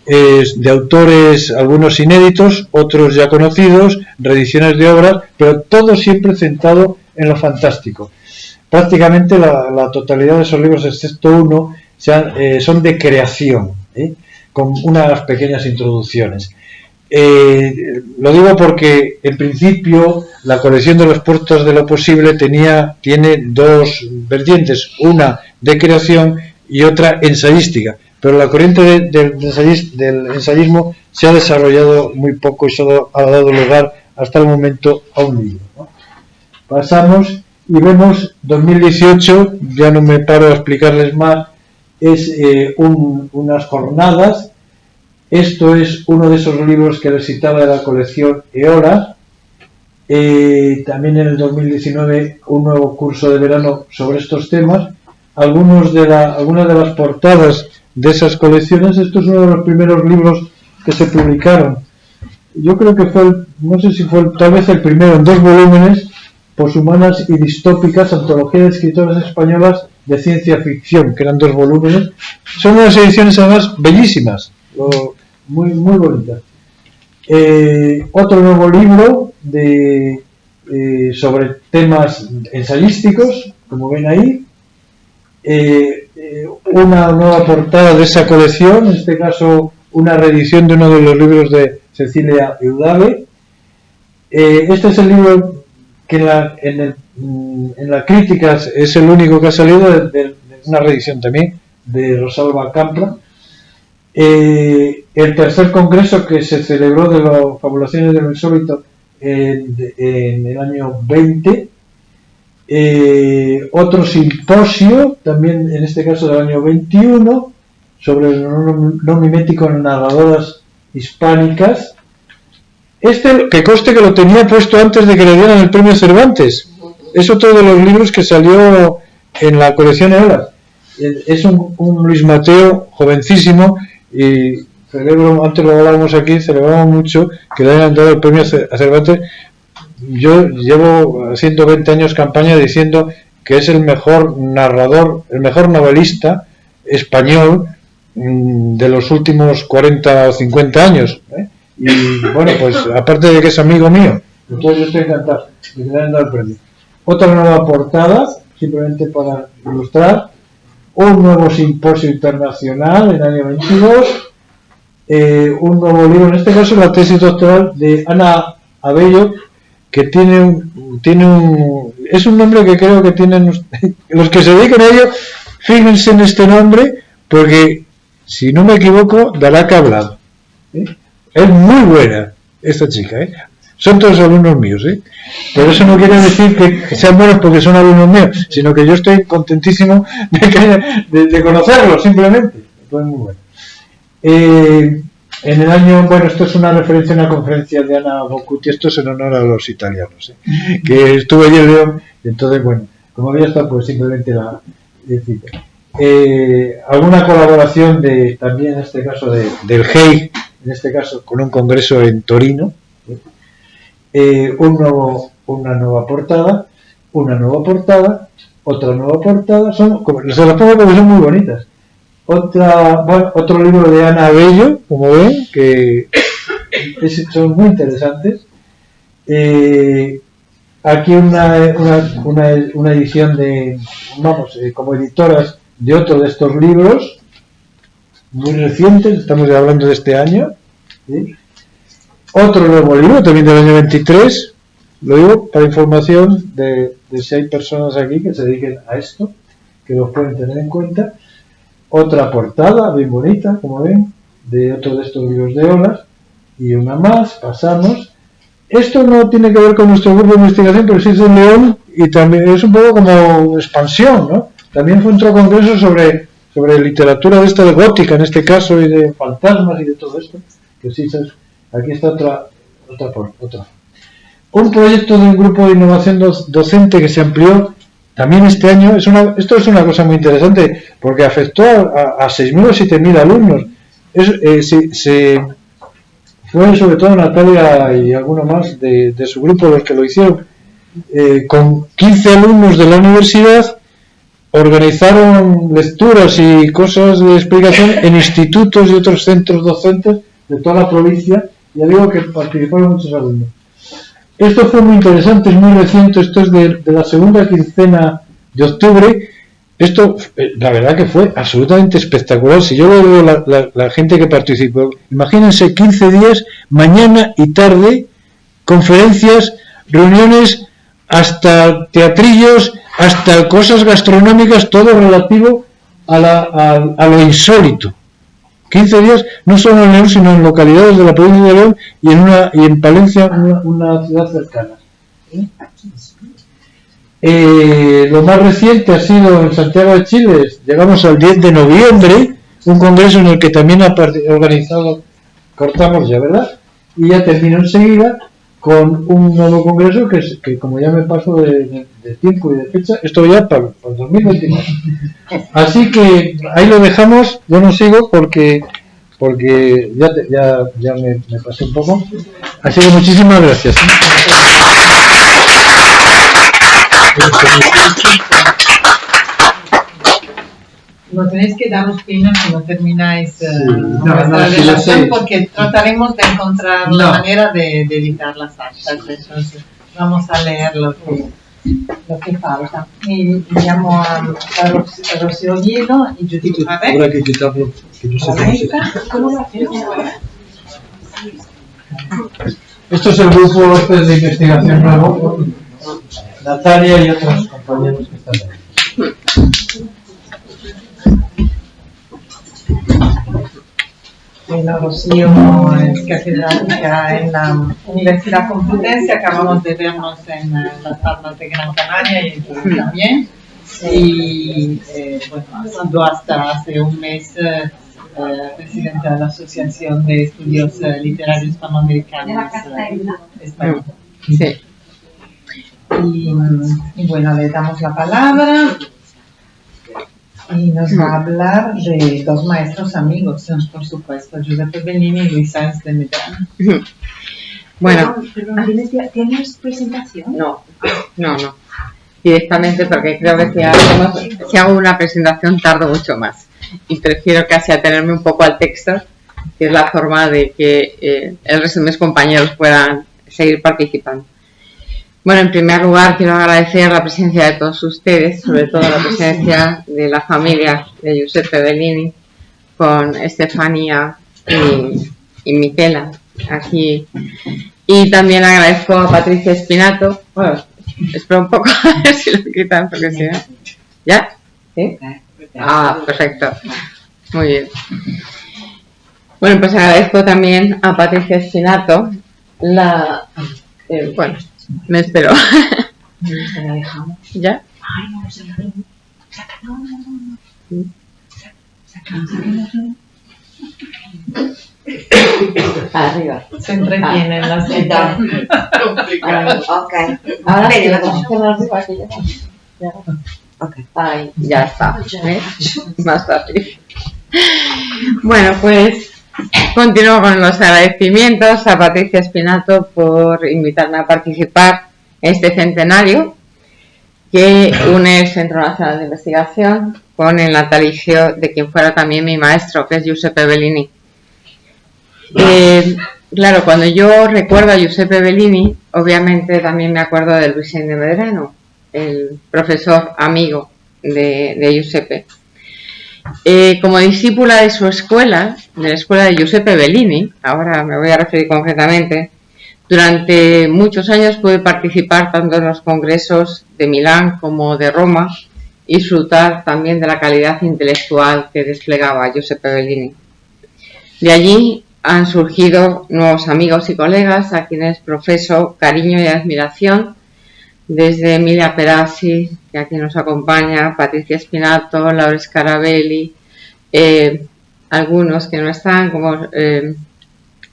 de autores, algunos inéditos, otros ya conocidos, reediciones de obras, pero todo siempre centrado en lo fantástico. Prácticamente la totalidad de esos libros, excepto uno, son de creación, con unas pequeñas introducciones. Lo digo porque en principio la colección de Las puertas de lo posible tiene dos vertientes, una de creación y otra ensayística, pero la corriente del ensayismo se ha desarrollado muy poco y solo ha dado lugar hasta el momento a un libro, ¿no? Pasamos y vemos 2018, ya no me paro a explicarles más, es unas jornadas. Esto es uno de esos libros que les citaba de la colección Eora. También en el 2019 un nuevo curso de verano sobre estos temas. Algunas de las portadas de esas colecciones. Esto es uno de los primeros libros que se publicaron. Yo creo que no sé si fue tal vez el primero, en 2 volúmenes, Poshumanas y distópicas, antología de escritoras españolas de ciencia ficción, que eran 2 volúmenes. Son unas ediciones además bellísimas, muy bonitas. Otro nuevo libro sobre temas ensayísticos, como ven ahí. Una nueva portada de esa colección, en este caso una reedición de uno de los libros de Cecilia Eudave. Este es el libro que en la crítica es el único que ha salido, de una reedición también de Rosalba Campra. El tercer congreso que se celebró de las fabulaciones de lo insólito en el año 20. Otro simposio, también en este caso del año 21, sobre el no mimético en narradoras hispánicas. Que conste que lo tenía puesto antes de que le dieran el premio Cervantes. Es otro de los libros que salió en la colección Eolas. Es un Luis Mateo jovencísimo, y antes lo hablábamos aquí, celebramos mucho que le hayan dado el premio a Cervantes. Yo llevo haciendo 20 años campaña diciendo que es el mejor narrador, el mejor novelista español de los últimos 40 o 50 años, y bueno, pues aparte de que es amigo mío, entonces yo estoy encantado de que le hayan dado el premio. Otra nueva portada, simplemente para ilustrar, un nuevo simposio internacional en el año 22, un nuevo libro, en este caso la tesis doctoral de Ana Abello, que es un nombre que creo que tienen los que se dedican a ello, fíjense en este nombre porque, si no me equivoco, dará que hablar. Es muy buena esta chica, Son todos alumnos míos, Pero eso no quiere decir que sean buenos porque son alumnos míos, sino que yo estoy contentísimo de conocerlos, simplemente. Fue muy bueno. En el año, bueno, esto es una referencia a una conferencia de Ana Boccuti, esto es en honor a los italianos, que estuve allí en León, y entonces, bueno, como había estado, pues simplemente la cita. Alguna colaboración también en este caso del GEI, en este caso con un congreso en Torino, una nueva portada, otra nueva portada, se las pongo porque son muy bonitas. Otro libro de Ana Bello, como ven, que son muy interesantes. Aquí una edición de, como editoras de otro de estos libros, muy recientes, estamos ya hablando de este año. Otro nuevo libro, también del año 23, lo digo para información de si hay personas aquí que se dediquen a esto, que los pueden tener en cuenta. Otra portada bien bonita, como ven, de otro de estos libros de olas, y una más, pasamos. Esto no tiene que ver con nuestro grupo de investigación, pero sí es de León, y también es un poco como expansión, ¿no? También fue otro congreso sobre literatura de esta de gótica, en este caso, y de fantasmas y de todo esto, que sí, aquí está otra. Un proyecto de un grupo de innovación docente que se amplió también este año. Esto es una cosa muy interesante porque afectó a 6.000 o 7.000 alumnos. Fue sobre todo Natalia y alguno más de su grupo los que lo hicieron. Con 15 alumnos de la universidad organizaron lecturas y cosas de explicación en institutos y otros centros docentes de toda la provincia. Ya digo que participaron muchos alumnos. Esto fue muy interesante, es muy reciente, esto es de la segunda quincena de octubre. Esto, la verdad que fue absolutamente espectacular. Si yo veo la gente que participó, imagínense 15 días, mañana y tarde, conferencias, reuniones, hasta teatrillos, hasta cosas gastronómicas, todo relativo a lo insólito. 15 días, no solo en León, sino en localidades de la provincia de León y en Palencia, una ciudad cercana. Lo más reciente ha sido en Santiago de Chile. Llegamos al 10 de noviembre, un congreso en el que también ha organizado, cortamos ya, ¿verdad? Y ya termino enseguida con un nuevo congreso que como ya me paso de tiempo y de fecha, esto ya para el 2029. Así que ahí lo dejamos, yo no sigo porque ya me pasé un poco. Así que muchísimas gracias. No tenéis que daros pena si no termináis nuestra relación, porque trataremos de encontrar la manera de editar las actas. Entonces vamos a leer lo que falta. Y llamo a Rocío Oviedo y Judith Marek. Habrá que quitarlo, que no se Esto es el grupo de investigación nuevo, Natalia y otros compañeros que están ahí. Bueno, Rocío es catedrática en la Universidad Complutense, acabamos de vernos en las Palmas de Gran Canaria y en Perú también. Y bueno, ha sido hasta hace un mes presidenta de la Asociación de Estudios Literarios Hispanoamericanos española. Sí. Y bueno, le damos la palabra. Y nos va a hablar de dos maestros amigos, por supuesto, Giuseppe Bellini y Luis Sáenz de Medrano. Bueno, ¿Tienes presentación? no. Directamente, porque creo que si hago una presentación tardo mucho más. Y prefiero casi atenerme un poco al texto, que es la forma de que el resto de mis compañeros puedan seguir participando. Bueno, en primer lugar quiero agradecer la presencia de todos ustedes, sobre todo la presencia de la familia de Giuseppe Bellini, con Estefanía y Michela aquí. Y también agradezco a Patricia Espinato. Bueno, espero un poco a ver si lo quitan, porque si no... ¿Ya? ¿Sí? Ah, perfecto. Muy bien. Bueno, pues agradezco también a Patricia Espinato bueno, me espero. La dejamos. ¿Ya? Ay, no, Arriba. Se entretienen las citas. Ok. Ahora sí, Venga, Ahí, ya está. ¿Ves? Más fácil. Bueno, pues continúo con los agradecimientos a Patricia Espinato por invitarme a participar en este centenario que une el Centro Nacional de Investigación con el natalicio de quien fuera también mi maestro, que es Giuseppe Bellini. Claro, cuando yo recuerdo a Giuseppe Bellini, obviamente también me acuerdo de Luis de Medrano, el profesor amigo de Giuseppe. Como discípula de su escuela, de la escuela de Giuseppe Bellini, ahora me voy a referir concretamente, durante muchos años pude participar tanto en los congresos de Milán como de Roma y disfrutar también de la calidad intelectual que desplegaba Giuseppe Bellini. De allí han surgido nuevos amigos y colegas a quienes profeso cariño y admiración, desde Emilia Perazzi, que aquí nos acompaña, Patricia Espinato, Laura Scarabelli, algunos que no están, como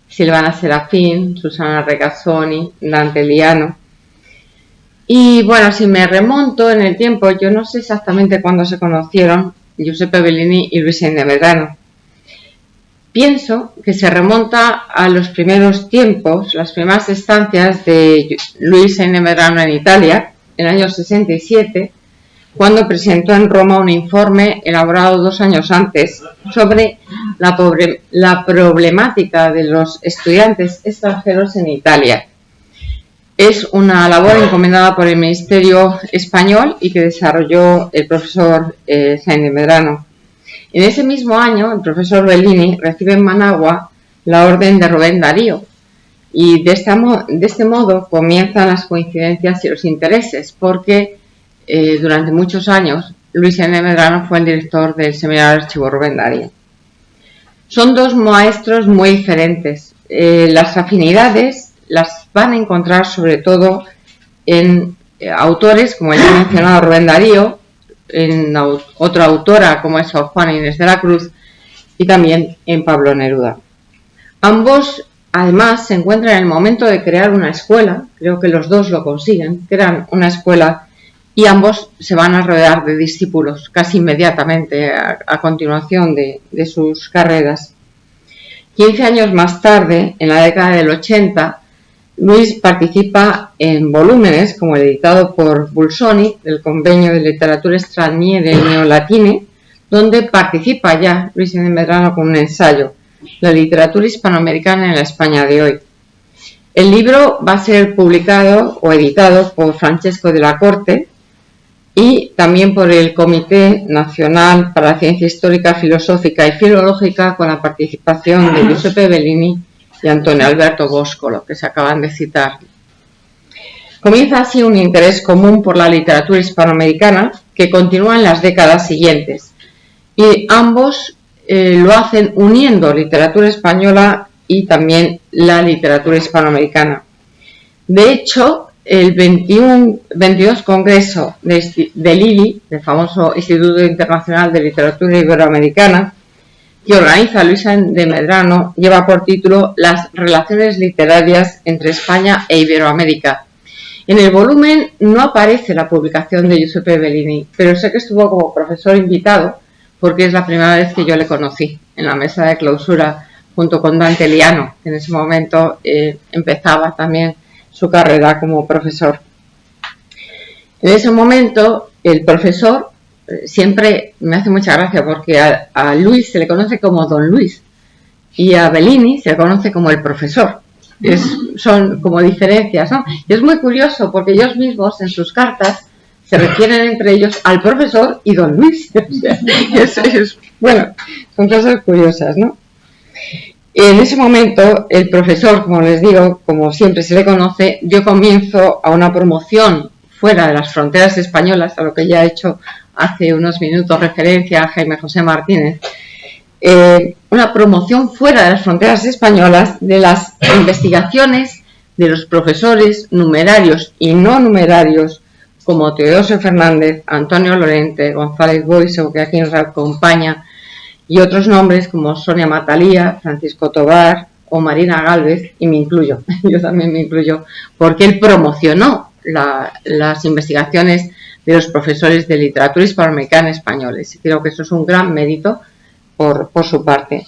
Silvana Serafín, Susana Regazzoni, Dante Liano. Y bueno, si me remonto en el tiempo, yo no sé exactamente cuándo se conocieron Giuseppe Bellini y Luis de Medrano. Pienso que se remonta a los primeros tiempos, las primeras estancias de Luis de Medrano en Italia, en el año 67, cuando presentó en Roma un informe elaborado 2 años antes sobre la problemática de los estudiantes extranjeros en Italia. Es una labor encomendada por el Ministerio español y que desarrolló el profesor de Medrano. En ese mismo año, el profesor Bellini recibe en Managua la orden de Rubén Darío y de este modo comienzan las coincidencias y los intereses, porque durante muchos años Luis de Medrano fue el director del Seminario de Archivo Rubén Darío. Son dos maestros muy diferentes. Las afinidades las van a encontrar sobre todo en autores, como ya he mencionado, Rubén Darío, en otra autora como es Sor Juana Inés de la Cruz y también en Pablo Neruda. Ambos además se encuentran en el momento de crear una escuela, creo que los dos lo consiguen, crean una escuela y ambos se van a rodear de discípulos casi inmediatamente a continuación de sus carreras. 15 años más tarde, en la década del 80, Luis participa en volúmenes como el editado por Bulsoni del Convenio de Literatura Straniera e Neolatine, donde participa ya Luis de Medrano con un ensayo, La literatura hispanoamericana en la España de hoy. El libro va a ser publicado o editado por Francesco de la Corte y también por el Comité Nacional para la Ciencia Histórica, Filosófica y Filológica, con la participación de Giuseppe Bellini y Antonio Alberto Boscolo, que se acaban de citar. Comienza así un interés común por la literatura hispanoamericana que continúa en las décadas siguientes y ambos lo hacen uniendo literatura española y también la literatura hispanoamericana. De hecho, el 22 Congreso del ILI, del famoso Instituto Internacional de Literatura Iberoamericana, que organiza Luis de Medrano, lleva por título Las relaciones literarias entre España e Iberoamérica. En el volumen no aparece la publicación de Giuseppe Bellini, pero sé que estuvo como profesor invitado porque es la primera vez que yo le conocí en la mesa de clausura junto con Dante Liano, que en ese momento empezaba también su carrera como profesor. En ese momento el profesor siempre me hace mucha gracia porque a Luis se le conoce como Don Luis y a Bellini se le conoce como el profesor. Son como diferencias, ¿no? Y es muy curioso porque ellos mismos en sus cartas se refieren entre ellos al profesor y Don Luis. Bueno, son cosas curiosas, ¿no? En ese momento el profesor, como les digo, como siempre se le conoce, dio comienzo a una promoción fuera de las fronteras españolas, a lo que ya ha hecho hace unos minutos referencia a Jaime José Martínez, una promoción fuera de las fronteras españolas de las investigaciones de los profesores numerarios y no numerarios como Teodosio Fernández, Antonio Lorente, González Boiso, que aquí nos acompaña, y otros nombres como Sonia Matalía, Francisco Tobar o Marina Gálvez, y me incluyo, yo también me incluyo, porque él promocionó las investigaciones de los profesores de literatura hispanoamericana españoles. Creo que eso es un gran mérito por su parte.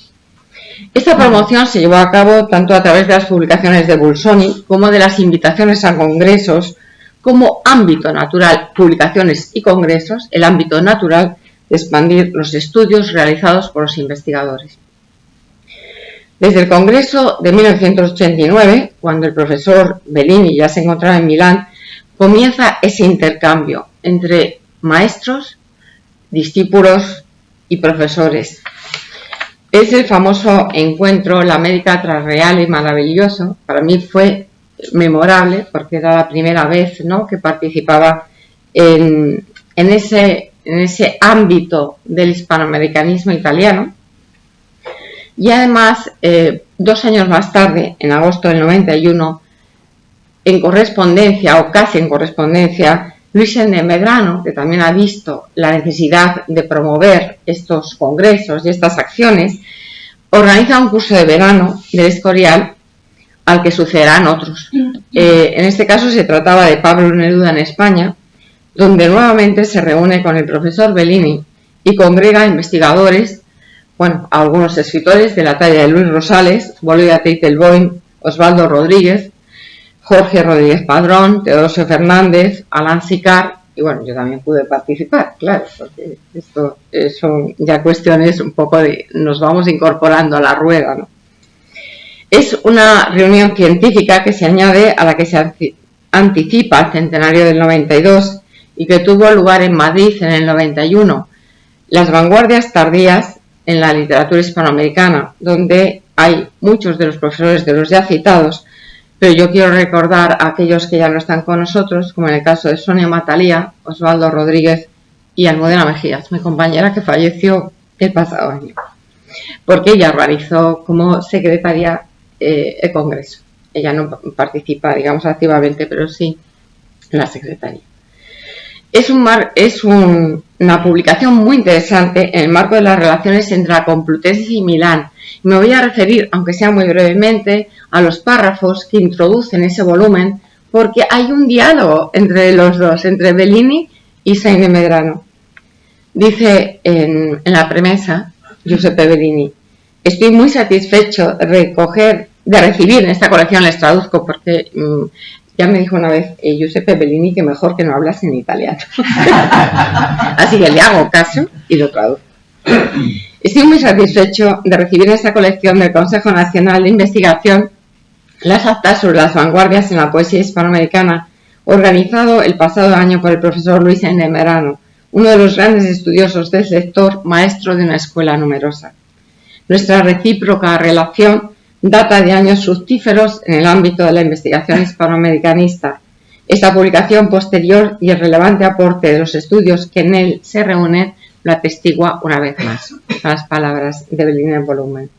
Esta promoción se llevó a cabo tanto a través de las publicaciones de Bulsoni como de las invitaciones a congresos como ámbito natural, publicaciones y congresos, el ámbito natural de expandir los estudios realizados por los investigadores. Desde el Congreso de 1989, cuando el profesor Bellini ya se encontraba en Milán, comienza ese intercambio entre maestros, discípulos y profesores. Es el famoso encuentro La América Transreal y Maravilloso. Para mí fue memorable porque era la primera vez, ¿no?, que participaba en ese ámbito del hispanoamericanismo italiano. Y además, 2 años más tarde, en agosto del 91, en correspondencia o casi en correspondencia, Luis N. Medrano, que también ha visto la necesidad de promover estos congresos y estas acciones, organiza un curso de verano del Escorial al que sucederán otros. En este caso se trataba de Pablo Neruda en España, donde nuevamente se reúne con el profesor Bellini y congrega a investigadores, bueno, a algunos escritores de la talla de Luis Rosales, Bolívar Teitelboim, Osvaldo Rodríguez, Jorge Rodríguez Padrón, Teodosio Fernández, Alain Sicard, y bueno, yo también pude participar, claro, porque esto son ya cuestiones un poco de nos vamos incorporando a la rueda, ¿no? Es una reunión científica que se añade a la que se anticipa al centenario del 92 y que tuvo lugar en Madrid en el 91. Las vanguardias tardías en la literatura hispanoamericana, donde hay muchos de los profesores de los ya citados, pero yo quiero recordar a aquellos que ya no están con nosotros, como en el caso de Sonia Matalía, Osvaldo Rodríguez y Almudena Mejías, mi compañera que falleció el pasado año, porque ella organizó como secretaria el congreso. Ella no participa, digamos, activamente, pero sí en la secretaría. Es una publicación muy interesante en el marco de las relaciones entre la Complutense y Milán. Me voy a referir, aunque sea muy brevemente, a los párrafos que introducen ese volumen, porque hay un diálogo entre los dos, entre Bellini y Jaime Medrano. Dice en la premisa, Giuseppe Bellini: estoy muy satisfecho de recibir en esta colección, les traduzco porque ya me dijo una vez Giuseppe Bellini que mejor que no hablas en italiano. Así que le hago caso y lo traduzco. Estoy muy satisfecho de recibir en esta colección del Consejo Nacional de Investigación las actas sobre las vanguardias en la poesía hispanoamericana, organizado el pasado año por el profesor Luis N. Medrano, uno de los grandes estudiosos del sector, maestro de una escuela numerosa. Nuestra recíproca relación data de años fructíferos en el ámbito de la investigación hispanoamericanista. Esta publicación posterior y el relevante aporte de los estudios que en él se reúnen lo atestigua una vez más. Las palabras de Bellini en el volumen.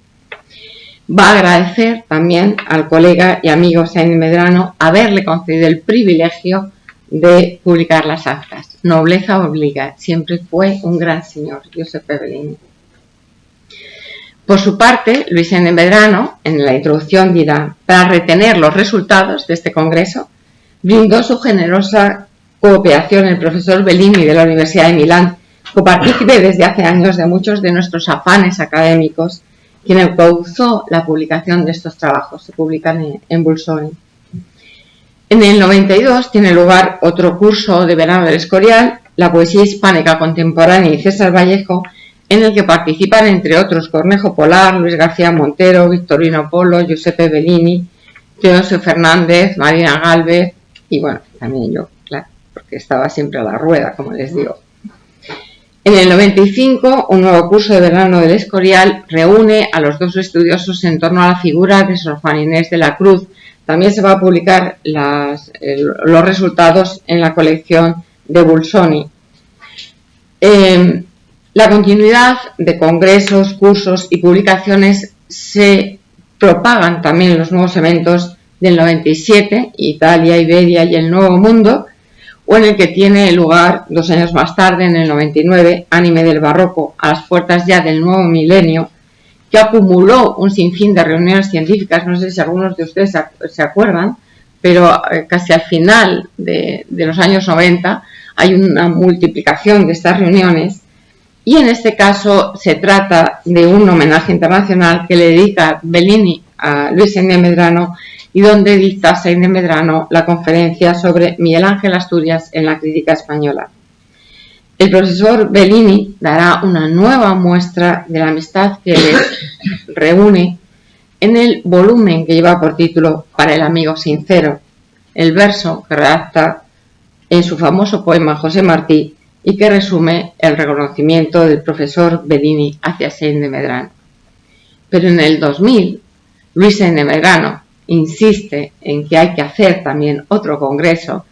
Va a agradecer también al colega y amigo Jaime Medrano haberle concedido el privilegio de publicar las actas. Nobleza obliga, siempre fue un gran señor, Giuseppe Bellini. Por su parte, Luis N. Medrano, en la introducción dirá: para retener los resultados de este congreso, brindó su generosa cooperación el profesor Bellini de la Universidad de Milán, copartícipe desde hace años de muchos de nuestros afanes académicos, quien encauzó la publicación de estos trabajos. Se publican en Bulsoni. En el 92 tiene lugar otro curso de verano del Escorial, la poesía hispánica contemporánea y César Vallejo, en el que participan, entre otros, Cornejo Polar, Luis García Montero, Victorino Polo, Giuseppe Bellini, Teodosio Fernández, Marina Gálvez y, bueno, también yo, claro, porque estaba siempre a la rueda, como les digo. En el 95, un nuevo curso de verano del Escorial reúne a los dos estudiosos en torno a la figura de Sor Juana Inés de la Cruz. También se va a publicar los resultados en la colección de Bulsoni. La continuidad de congresos, cursos y publicaciones se propagan también en los nuevos eventos del 97, Italia, Iberia y el Nuevo Mundo, o en el que tiene lugar 2 años más tarde, en el 99, Anime del Barroco, a las puertas ya del nuevo milenio, que acumuló un sinfín de reuniones científicas. No sé si algunos de ustedes se acuerdan, pero casi al final de los años 90 hay una multiplicación de estas reuniones, y en este caso se trata de un homenaje internacional que le dedica Bellini a Luis Seine Medrano, y donde dicta Seine Medrano la conferencia sobre Miguel Ángel Asturias en la crítica española. El profesor Bellini dará una nueva muestra de la amistad que les reúne en el volumen que lleva por título Para el amigo sincero, el verso que redacta en su famoso poema José Martí y que resume el reconocimiento del profesor Bellini hacia Seine Medrano. Pero en el 2000, Luis Seine Medrano insiste en que hay que hacer también otro congreso,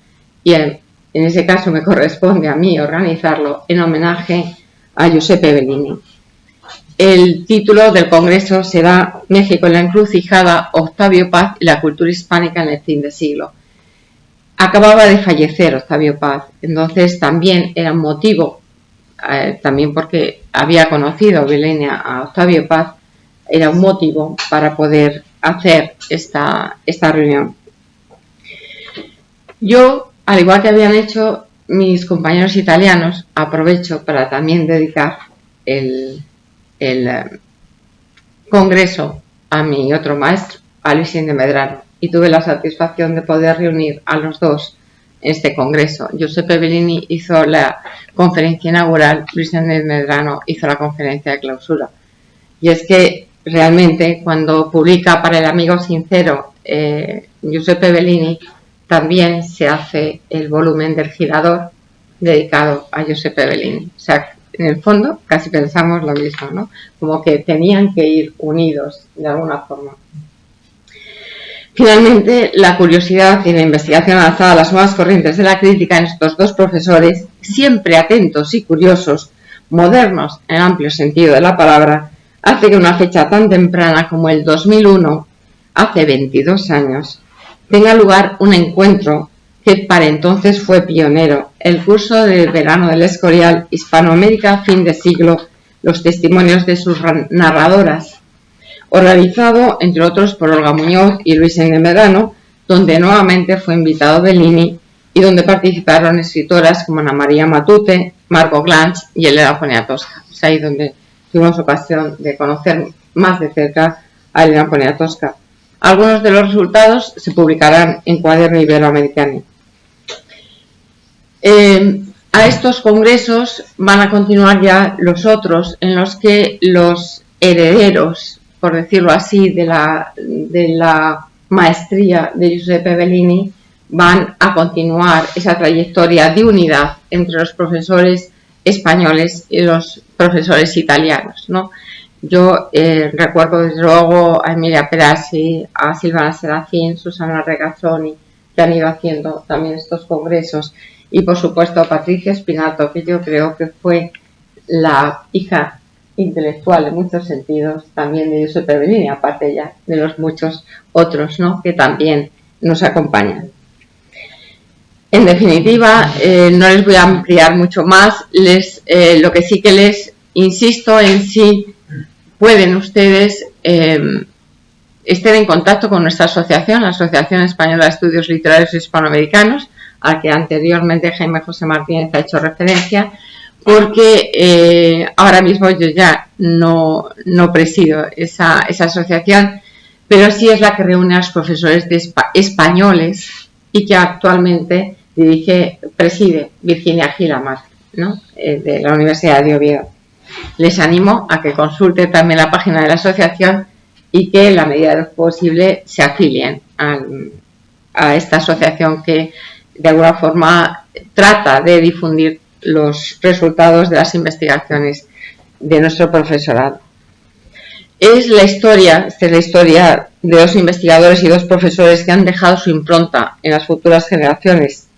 y en ese caso me corresponde a mí organizarlo en homenaje a Giuseppe Bellini. El título del congreso será México en la encrucijada, Octavio Paz y la cultura hispánica en el fin de siglo. Acababa de fallecer Octavio Paz, entonces también era un motivo, también porque había conocido Bellini a Octavio Paz, era un motivo para poder hacer esta reunión. Yo, al igual que habían hecho mis compañeros italianos, aprovecho para también dedicar el congreso a mi otro maestro, a Luis Seine Medrano, y tuve la satisfacción de poder reunir a los dos en este congreso. Giuseppe Bellini hizo la conferencia inaugural, Luis Seine Medrano hizo la conferencia de clausura. Y es que realmente cuando publica Para el amigo sincero Giuseppe Bellini, también se hace el volumen del Girador dedicado a Giuseppe Bellini. O sea, en el fondo casi pensamos lo mismo, ¿no? Como que tenían que ir unidos de alguna forma. Finalmente, la curiosidad y la investigación avanzada a las nuevas corrientes de la crítica en estos dos profesores, siempre atentos y curiosos, modernos en el amplio sentido de la palabra, hace que una fecha tan temprana como el 2001, hace 22 años, tenga lugar un encuentro que para entonces fue pionero, el curso de verano del Escorial, Hispanoamérica, fin de siglo, los testimonios de sus narradoras, organizado, entre otros, por Olga Muñoz y Luis Seine Medrano, donde nuevamente fue invitado Bellini y donde participaron escritoras como Ana María Matute, Margot Glantz y Elena Poniatowska. Es ahí donde tuvimos ocasión de conocer más de cerca a Elena Poniatowska. Algunos de los resultados se publicarán en Cuaderno Iberoamericano. A estos congresos van a continuar ya los otros, en los que los herederos, por decirlo así, de la maestría de Giuseppe Bellini van a continuar esa trayectoria de unidad entre los profesores españoles y los profesores italianos, ¿no? Yo recuerdo desde luego a Emilia Perassi, a Silvana Serafín, Susana Regazzoni, que han ido haciendo también estos congresos, y por supuesto a Patricia Spinato, que yo creo que fue la hija intelectual en muchos sentidos también de Giuseppe Bellini, aparte ya de los muchos otros, ¿no?, que también nos acompañan. En definitiva, no les voy a ampliar mucho más, lo que sí que les insisto en si pueden ustedes estén en contacto con nuestra asociación, la Asociación Española de Estudios Literarios Hispanoamericanos, a que anteriormente Jaime José Martínez ha hecho referencia, porque ahora mismo yo ya no presido esa asociación, pero sí es la que reúne a los profesores españoles y que actualmente preside Virginia Gilamar, ¿no?, de la Universidad de Oviedo. Les animo a que consulten también la página de la asociación y que en la medida de lo posible se afilien a esta asociación que de alguna forma trata de difundir los resultados de las investigaciones de nuestro profesorado. Esta es la historia de dos investigadores y dos profesores que han dejado su impronta en las futuras generaciones.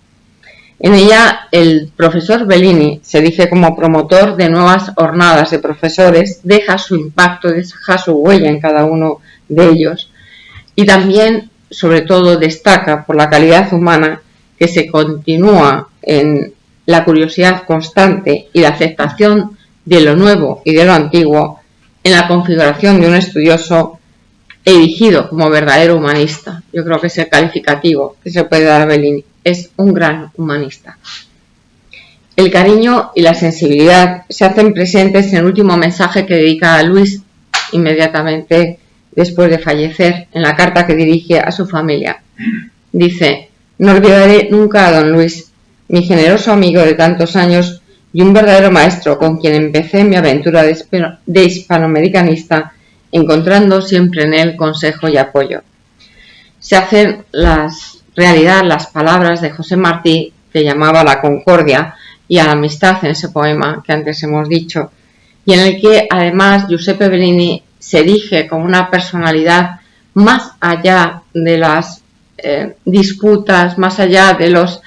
En ella, el profesor Bellini se dice como promotor de nuevas hornadas de profesores, deja su impacto, deja su huella en cada uno de ellos y también, sobre todo, destaca por la calidad humana que se continúa en la curiosidad constante y la aceptación de lo nuevo y de lo antiguo en la configuración de un estudioso erigido como verdadero humanista. Yo creo que es el calificativo que se puede dar a Bellini. Es un gran humanista. El cariño y la sensibilidad se hacen presentes en el último mensaje que dedica a Luis inmediatamente después de fallecer, en la carta que dirige a su familia. Dice: no olvidaré nunca a don Luis, mi generoso amigo de tantos años y un verdadero maestro con quien empecé mi aventura de hispanoamericanista, encontrando siempre en él consejo y apoyo. Se hacen realidad las palabras de José Martí, que llamaba a la concordia y a la amistad en ese poema que antes hemos dicho, y en el que además Giuseppe Bellini se erige como una personalidad más allá de las disputas, más allá de las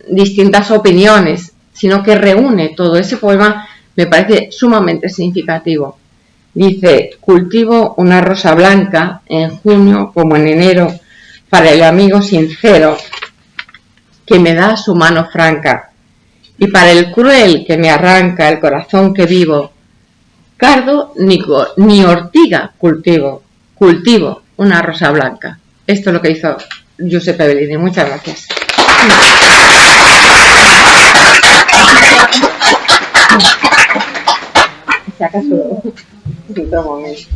distintas opiniones, sino que reúne todo. Ese poema me parece sumamente significativo. Dice: cultivo una rosa blanca en junio como en enero para el amigo sincero que me da su mano franca, y para el cruel que me arranca el corazón que vivo, cardo ni ortiga cultivo una rosa blanca. Esto es lo que hizo Giuseppe Bellini. Muchas gracias. Si acaso otro momento.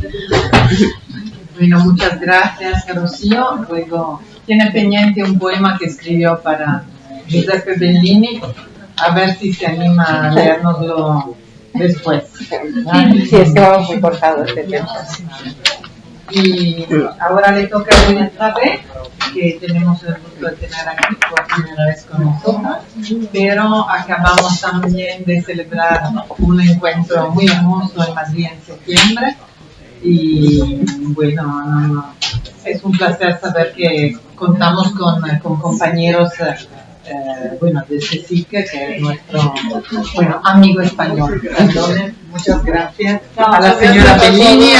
Bueno, muchas gracias, Rocío. Luego tiene pendiente un poema que escribió para Giuseppe Bellini. A ver si se anima a leérnoslo después. Sí, es que vamos muy cortados de tiempo. Y ahora le toca a Luisa B, que tenemos el gusto de tener aquí por primera vez con nosotros, pero acabamos también de celebrar un encuentro muy hermoso en Madrid en septiembre. Y bueno, es un placer saber que contamos con compañeros de CSIC, que es nuestro amigo español. Entonces, muchas gracias a la señora Bellini.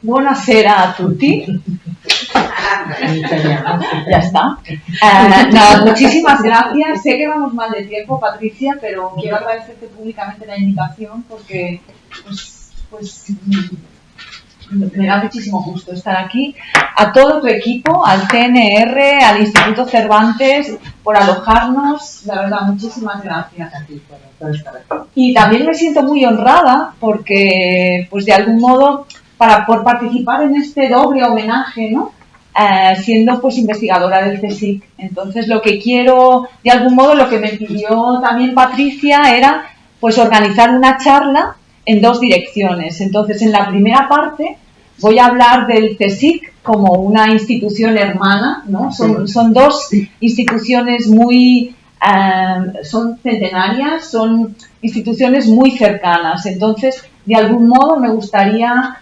Buonasera a tutti. Ya está. Muchísimas gracias. Sé que vamos mal de tiempo, Patricia, pero quiero agradecerte públicamente la invitación porque pues me da muchísimo gusto estar aquí. A todo tu equipo, al CNR, al Instituto Cervantes, por alojarnos. La verdad, muchísimas gracias. Y también me siento muy honrada porque, pues de algún modo, por participar en este doble homenaje, ¿no? Siendo pues investigadora del CSIC. Entonces lo que quiero, de algún modo, lo que me pidió también Patricia era pues organizar una charla en dos direcciones. Entonces en la primera parte voy a hablar del CSIC como una institución hermana, ¿no? Son dos instituciones muy son centenarias, son instituciones muy cercanas. Entonces de algún modo me gustaría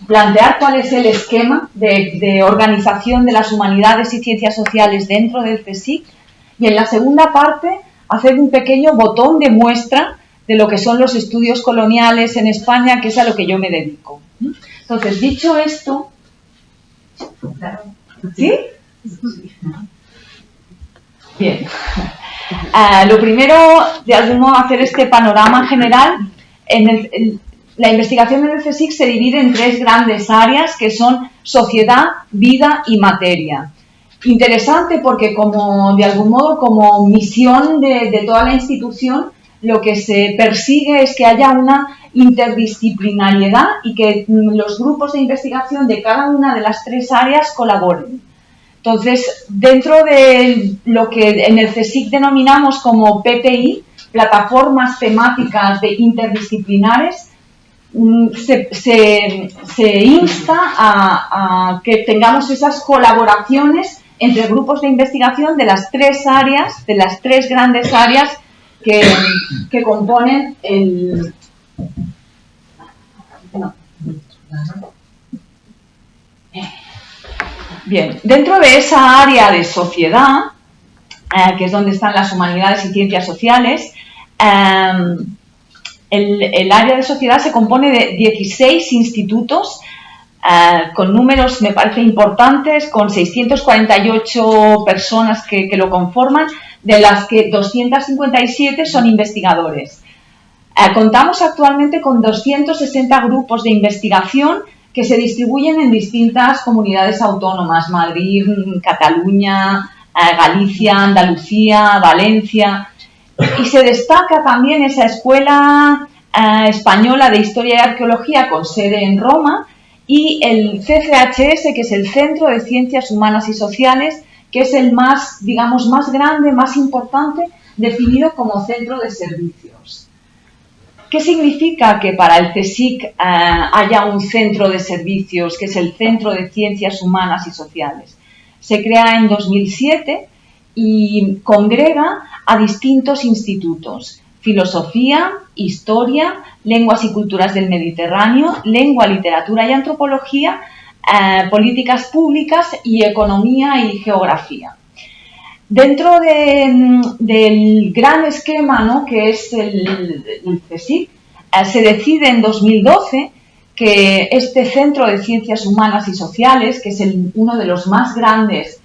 plantear cuál es el esquema de organización de las humanidades y ciencias sociales dentro del CSIC, y en la segunda parte hacer un pequeño botón de muestra de lo que son los estudios coloniales en España, que es a lo que yo me dedico. Entonces, dicho esto, ¿sí? Bien. Lo primero, de algún modo, hacer este panorama general. La investigación en el CSIC se divide en tres grandes áreas que son sociedad, vida y materia. Interesante porque de algún modo como misión de toda la institución, lo que se persigue es que haya una interdisciplinariedad y que los grupos de investigación de cada una de las 3 áreas colaboren. Entonces, dentro de lo que en el CSIC denominamos como PPI, plataformas temáticas de interdisciplinares, se insta a que tengamos esas colaboraciones entre grupos de investigación de las 3 áreas, de las 3 grandes áreas que componen el... No. Bien, dentro de esa área de sociedad, que es donde están las humanidades y ciencias sociales, el área de sociedad se compone de 16 institutos con números, me parece, importantes, con 648 personas que lo conforman, de las que 257 son investigadores. Contamos actualmente con 260 grupos de investigación que se distribuyen en distintas comunidades autónomas: Madrid, Cataluña, Galicia, Andalucía, Valencia. Y se destaca también esa Escuela Española de Historia y Arqueología con sede en Roma, y el CCHS, que es el Centro de Ciencias Humanas y Sociales, que es el más, digamos, más grande, más importante, definido como centro de servicios. ¿Qué significa que para el CSIC haya un centro de servicios, que es el Centro de Ciencias Humanas y Sociales? Se crea en 2007 y congrega a distintos institutos: filosofía, historia, lenguas y culturas del Mediterráneo, lengua, literatura y antropología, políticas públicas y economía y geografía. Dentro del gran esquema, ¿no?, que es el CSIC, se decide en 2012 que este Centro de Ciencias Humanas y Sociales, que es uno de los más grandes,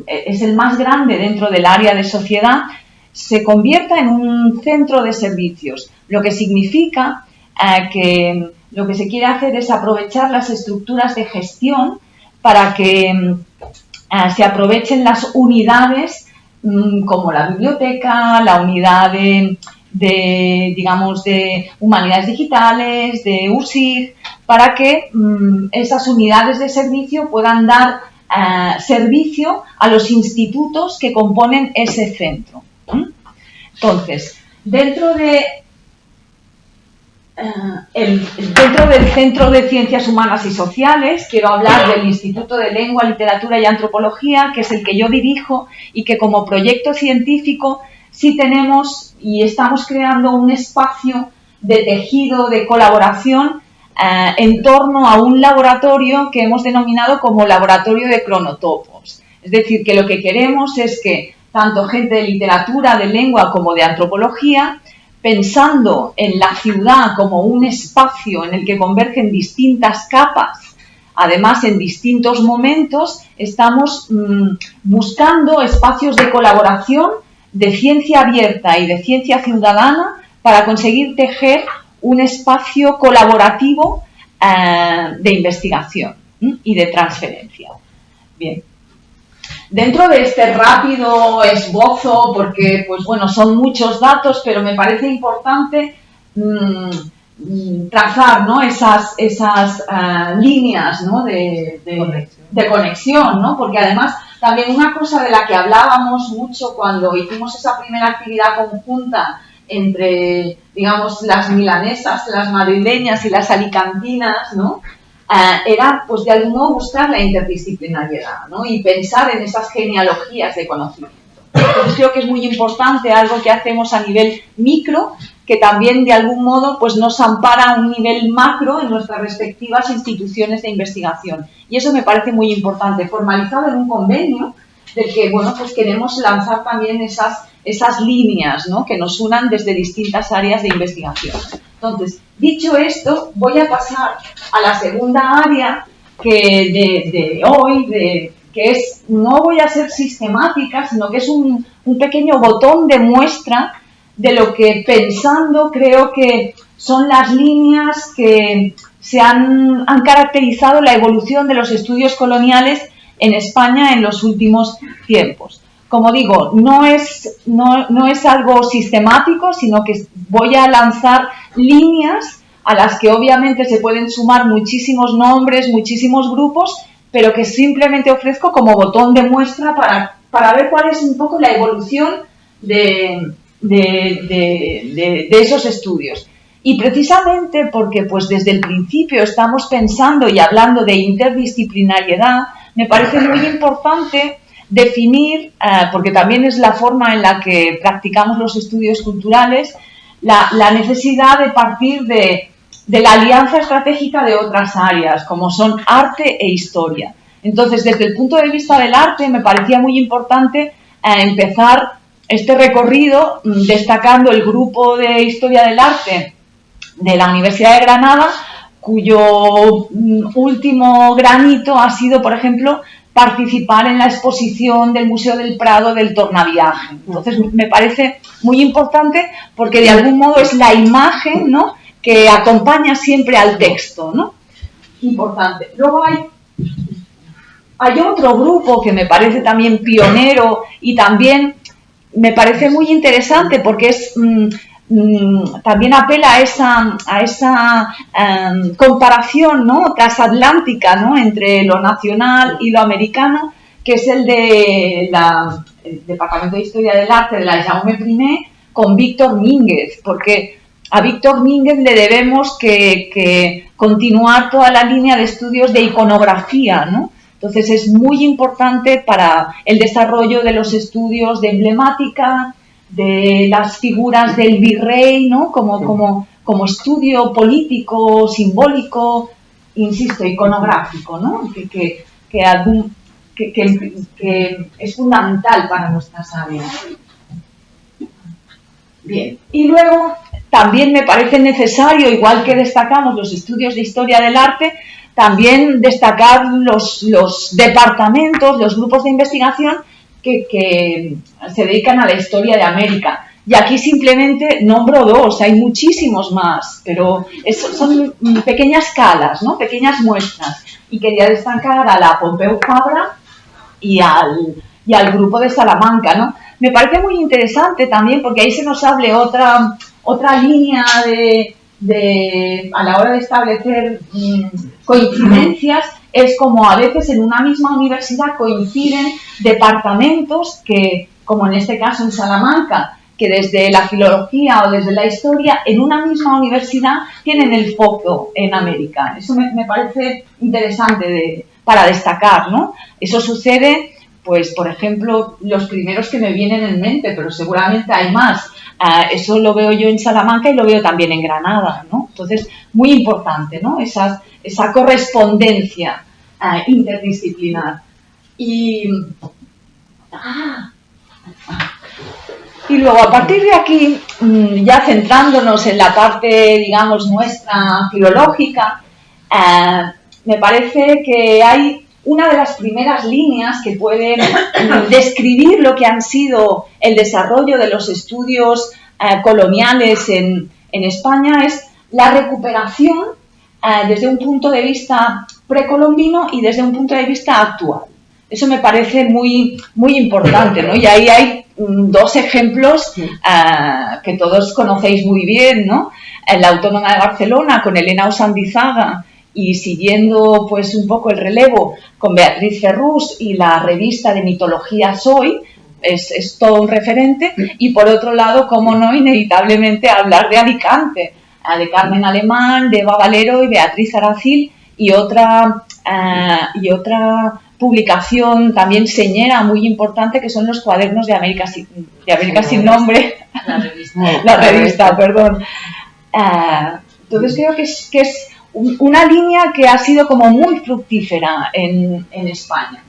es el más grande dentro del área de sociedad, se convierta en un centro de servicios, lo que significa que lo que se quiere hacer es aprovechar las estructuras de gestión para que se aprovechen las unidades como la biblioteca, la unidad digamos, de humanidades digitales, de USIG, para que esas unidades de servicio puedan dar servicio a los institutos que componen ese centro. Entonces, dentro del Centro de Ciencias Humanas y Sociales, quiero hablar del Instituto de Lengua, Literatura y Antropología, que es el que yo dirijo, y que como proyecto científico sí tenemos y estamos creando un espacio de tejido, de colaboración en torno a un laboratorio que hemos denominado como laboratorio de cronotopos. Es decir, que lo que queremos es que tanto gente de literatura, de lengua como de antropología, pensando en la ciudad como un espacio en el que convergen distintas capas, además en distintos momentos, estamos buscando espacios de colaboración, de ciencia abierta y de ciencia ciudadana para conseguir tejer un espacio colaborativo de investigación y de transferencia. Bien. Dentro de este rápido esbozo, porque pues bueno, son muchos datos, pero me parece importante trazar, ¿no?, esas líneas, ¿no?, de conexión, ¿no?, porque además también una cosa de la que hablábamos mucho cuando hicimos esa primera actividad conjunta entre, digamos, las milanesas, las madrileñas y las alicantinas, ¿no?, era, pues, de algún modo buscar la interdisciplinariedad, ¿no?, y pensar en esas genealogías de conocimiento. Entonces creo que es muy importante algo que hacemos a nivel micro, que también de algún modo pues nos ampara a un nivel macro en nuestras respectivas instituciones de investigación. Y eso me parece muy importante, formalizado en un convenio del que, bueno, pues queremos lanzar también esas líneas, ¿no?, que nos unan desde distintas áreas de investigación. Entonces, dicho esto, voy a pasar a la segunda área de hoy, que es, no voy a ser sistemática, sino que es un pequeño botón de muestra de lo que, pensando, creo que son las líneas que se han caracterizado la evolución de los estudios coloniales en España en los últimos tiempos. Como digo, no es algo sistemático, sino que voy a lanzar líneas a las que obviamente se pueden sumar muchísimos nombres, muchísimos grupos, pero que simplemente ofrezco como botón de muestra para ver cuál es un poco la evolución de esos estudios. Y precisamente porque pues desde el principio estamos pensando y hablando de interdisciplinariedad, me parece muy importante definir, porque también es la forma en la que practicamos los estudios culturales, la necesidad de partir de la alianza estratégica de otras áreas, como son arte e historia. Entonces, desde el punto de vista del arte, me parecía muy importante empezar este recorrido destacando el grupo de historia del arte de la Universidad de Granada, cuyo último granito ha sido, por ejemplo, participar en la exposición del Museo del Prado del Tornaviaje. Entonces, me parece muy importante porque de algún modo es la imagen, ¿no?, que acompaña siempre al texto, ¿no? Importante. Luego hay otro grupo que me parece también pionero y también me parece muy interesante porque es también apela a esa comparación, ¿no?, transatlántica, ¿no?, entre lo nacional y lo americano, que es el de el Departamento de Historia del Arte de la Jaume I con Víctor Mínguez, porque a Víctor Mínguez le debemos que continuar toda la línea de estudios de iconografía, ¿no? Entonces es muy importante para el desarrollo de los estudios de emblemática, de las figuras del virrey, ¿no?, como estudio político, simbólico, insisto, iconográfico, ¿no?, que es fundamental para nuestras áreas. Bien, y luego también me parece necesario, igual que destacamos los estudios de historia del arte, también destacar los departamentos, los grupos de investigación que se dedican a la historia de América. Y aquí simplemente nombro dos, hay muchísimos más, pero son pequeñas calas, ¿no?, pequeñas muestras. Y quería destacar a la Pompeu Fabra y al grupo de Salamanca, ¿no? Me parece muy interesante también porque ahí se nos hable otra línea a la hora de establecer coincidencias, es como a veces en una misma universidad coinciden departamentos que, como en este caso en Salamanca, que desde la filología o desde la historia, en una misma universidad tienen el foco en América. Eso me parece interesante para destacar, ¿no? Eso sucede, pues, por ejemplo, los primeros que me vienen en mente, pero seguramente hay más. Eso lo veo yo en Salamanca y lo veo también en Granada, ¿no? Entonces, muy importante, ¿no?, esa correspondencia interdisciplinar. Y luego, a partir de aquí, ya centrándonos en la parte, digamos, nuestra filológica, me parece que hay una de las primeras líneas que pueden describir lo que han sido el desarrollo de los estudios coloniales en España, es la recuperación desde un punto de vista precolombino y desde un punto de vista actual. Eso me parece muy, muy importante, ¿no? Y ahí hay dos ejemplos que todos conocéis muy bien, ¿no? La Autónoma de Barcelona con Elena Osandizaga y siguiendo pues un poco el relevo con Beatriz Ferrús y la revista de mitología Soy, es todo un referente. Y por otro lado, cómo no, inevitablemente hablar de Alicante, de Carmen Alemán, de Eva Valero y Beatriz Aracil, y otra publicación también señera muy importante, que son los cuadernos de América sin nombre, la revista, perdón. Entonces creo que es una línea que ha sido como muy fructífera en España.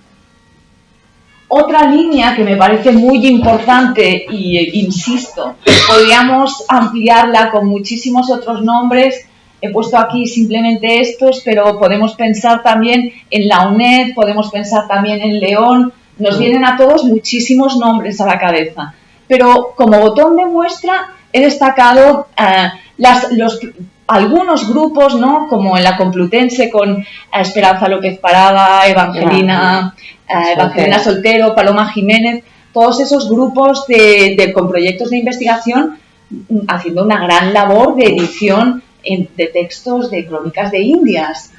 Otra línea que me parece muy importante y insisto, podríamos ampliarla con muchísimos otros nombres. He puesto aquí simplemente estos, pero podemos pensar también en la UNED, podemos pensar también en León. Nos vienen a todos muchísimos nombres a la cabeza. Pero como botón de muestra he destacado algunos grupos, ¿no?, como en la Complutense con Esperanza López Parada, Evangelina Soltero, Paloma Jiménez, todos esos grupos con proyectos de investigación haciendo una gran labor de edición de textos de crónicas de Indias.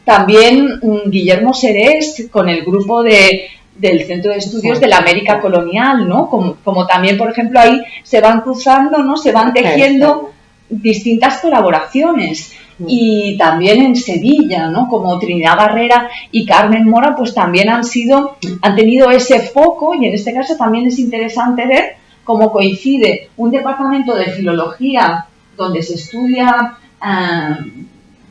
También Guillermo Serés con el grupo del Centro de Estudios de la América Colonial, ¿no? Como también, por ejemplo, ahí se van cruzando, ¿no? Se van tejiendo distintas colaboraciones. Y también en Sevilla, ¿no? Como Trinidad Barrera y Carmen Mora, pues también han tenido ese foco, y en este caso también es interesante ver cómo coincide un departamento de filología donde se estudia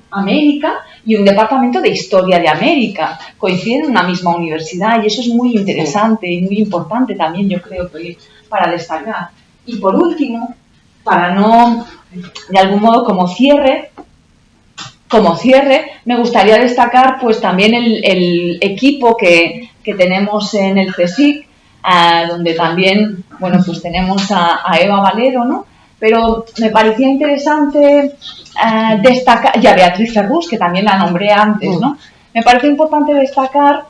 América y un departamento de historia de América. Coinciden en una misma universidad y eso es muy interesante y muy importante también, yo creo, que para destacar. Y por último, para no, de algún modo, como cierre, me gustaría destacar pues también el equipo que tenemos en el CSIC, donde también, bueno, pues tenemos a Eva Valero, ¿no? Pero me parecía interesante destacar, y a Beatriz Ferrús, que también la nombré antes, ¿no? Me parece importante destacar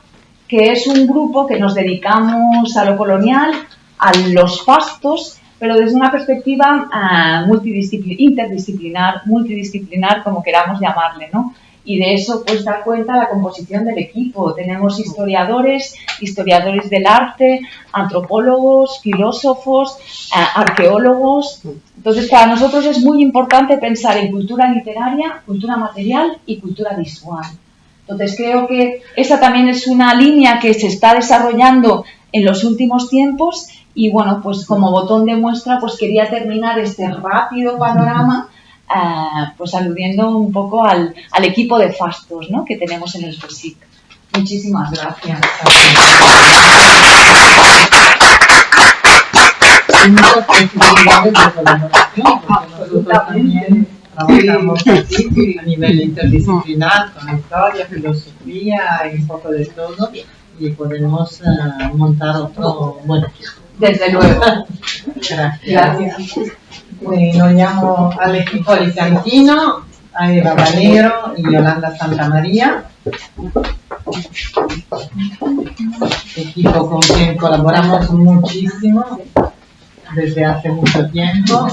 que es un grupo que nos dedicamos a lo colonial, a los fastos, pero desde una perspectiva interdisciplinar, multidisciplinar, como queramos llamarle, ¿no? Y de eso pues da cuenta la composición del equipo. Tenemos historiadores del arte, antropólogos, filósofos, arqueólogos. Entonces, para nosotros es muy importante pensar en cultura literaria, cultura material y cultura visual. Entonces, creo que esa también es una línea que se está desarrollando en los últimos tiempos y, bueno, pues como botón de muestra, pues quería terminar este rápido panorama pues aludiendo un poco al equipo de fastos, ¿no? Que tenemos en el CSIC. Muchísimas gracias. Muchas posibilidades de colaboración, porque nosotros también trabajamos aquí a nivel interdisciplinar con historia, filosofía y un poco de todo, y podemos montar otro buen equipo. Desde luego. Gracias. Bueno, llamo al equipo alicantino, a Eva Valero y Yolanda Santamaría, equipo con quien colaboramos muchísimo desde hace mucho tiempo,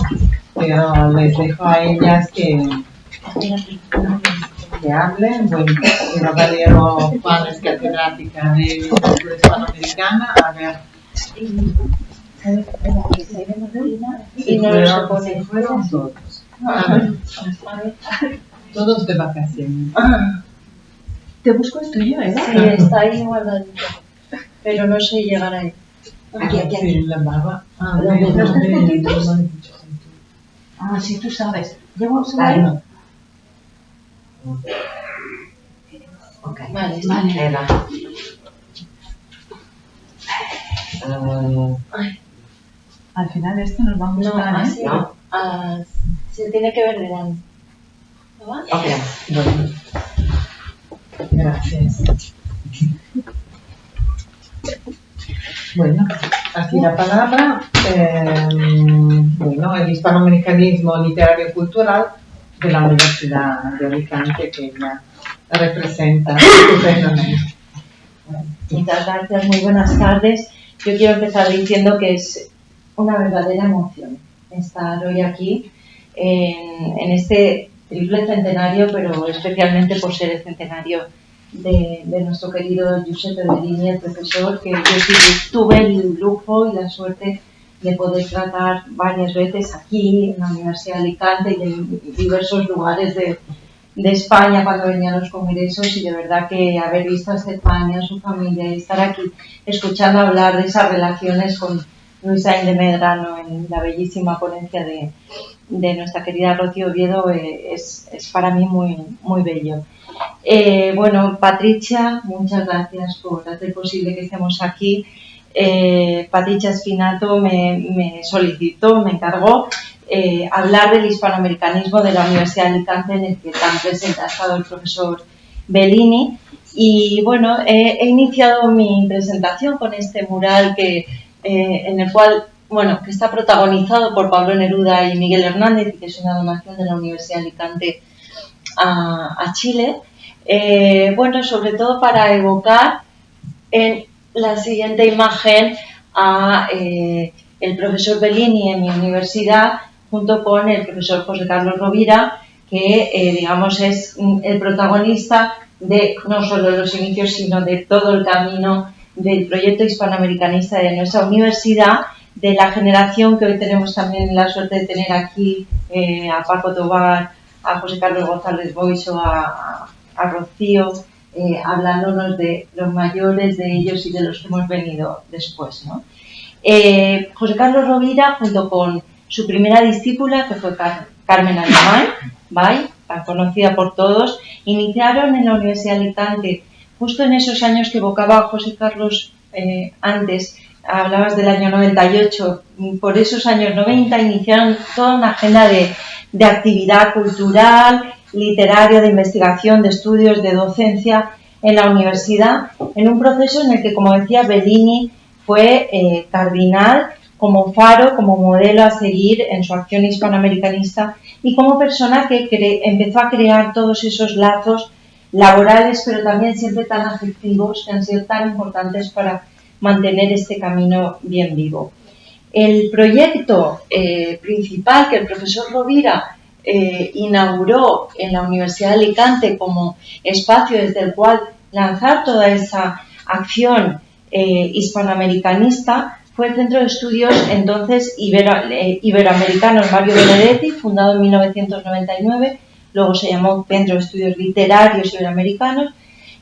pero les dejo a ellas que hablen. Bueno, Eva Valero Juan es catedrática de literatura hispanoamericana. A ver. Y no lo pone. Fueron todos. Todos de vacaciones. ¿Te busco esto yo, Eva? Sí, está ahí guardadito. Pero no sé llegar ahí. Aquí. Sí, la barba. ¿Los tres puntitos? Sí, tú sabes. ¿Llevo ahí? No. Vale. Al final esto nos va a gustar, No, así. Se tiene que ver delante. ¿No va? Bueno. Gracias. Bueno, aquí la palabra. Bueno, el hispanoamericanismo literario cultural de la Universidad de Alicante, que ella representa estupendamente. Muchas gracias, muy buenas tardes. Yo quiero empezar diciendo que es una verdadera emoción estar hoy aquí en este triple centenario, pero especialmente por ser el centenario de nuestro querido Giuseppe Bellini, el profesor, que yo tuve el lujo y la suerte de poder tratar varias veces aquí en la Universidad de Alicante y en diversos lugares de España cuando venían los congresos, y de verdad que haber visto a Estefania, a su familia, y estar aquí escuchando hablar de esas relaciones con Luisa de Medrano en la bellísima ponencia de nuestra querida Rocío Oviedo es para mí muy, muy bello. Bueno, Patricia, muchas gracias por hacer posible que estemos aquí. Patricia Spinato me solicitó, me encargó hablar del hispanoamericanismo de la Universidad de Alicante, en el que tan presente ha estado el profesor Bellini. Y bueno, he iniciado mi presentación con este mural en el cual, bueno, que está protagonizado por Pablo Neruda y Miguel Hernández, y que es una donación de la Universidad de Alicante a Chile. Bueno, sobre todo para evocar en la siguiente imagen a el profesor Bellini en mi universidad, junto con el profesor José Carlos Rovira, que digamos es el protagonista de no solo los inicios, sino de todo el camino del proyecto hispanoamericanista de nuestra universidad, de la generación que hoy tenemos también la suerte de tener aquí a Paco Tobar, a José Carlos González Boixo, a Rocío, hablándonos de los mayores de ellos y de los que hemos venido después, ¿no? José Carlos Rovira, junto con su primera discípula, que fue Carmen Alemán, ¿vale?, tan conocida por todos, iniciaron en la Universidad de Alicante, justo en esos años que evocaba José Carlos antes, hablabas del año 98, por esos años 90 iniciaron toda una agenda de actividad cultural, literaria, de investigación, de estudios, de docencia en la universidad, en un proceso en el que, como decía, Bellini fue cardinal, como faro, como modelo a seguir en su acción hispanoamericanista y como persona que empezó a crear todos esos lazos laborales, pero también siempre tan afectivos, que han sido tan importantes para mantener este camino bien vivo. El proyecto principal que el profesor Rovira inauguró en la Universidad de Alicante como espacio desde el cual lanzar toda esa acción hispanoamericanista fue el Centro de Estudios entonces Iberoamericanos Mario Benedetti, fundado en 1999, luego se llamó Centro de Estudios Literarios Iberoamericanos,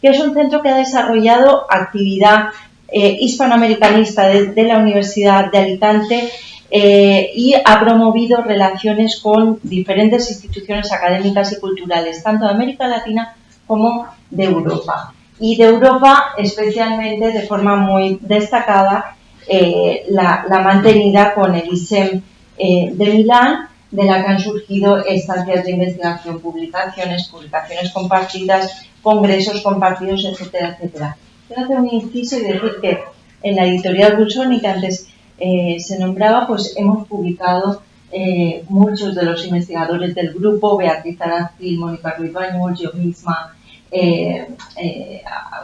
que es un centro que ha desarrollado actividad hispanoamericanista de la Universidad de Alicante y ha promovido relaciones con diferentes instituciones académicas y culturales, tanto de América Latina como de Europa. Y de Europa, especialmente de forma muy destacada, la mantenida con el ISEM de Milán, de la que han surgido estancias de investigación, publicaciones compartidas, congresos compartidos, etcétera, etcétera. Quiero hacer un inciso y decir que en la editorial Busoni, que antes se nombraba, pues hemos publicado muchos de los investigadores del grupo, Beatriz Arazzi, Mónica Ruiz Bañuls, yo misma,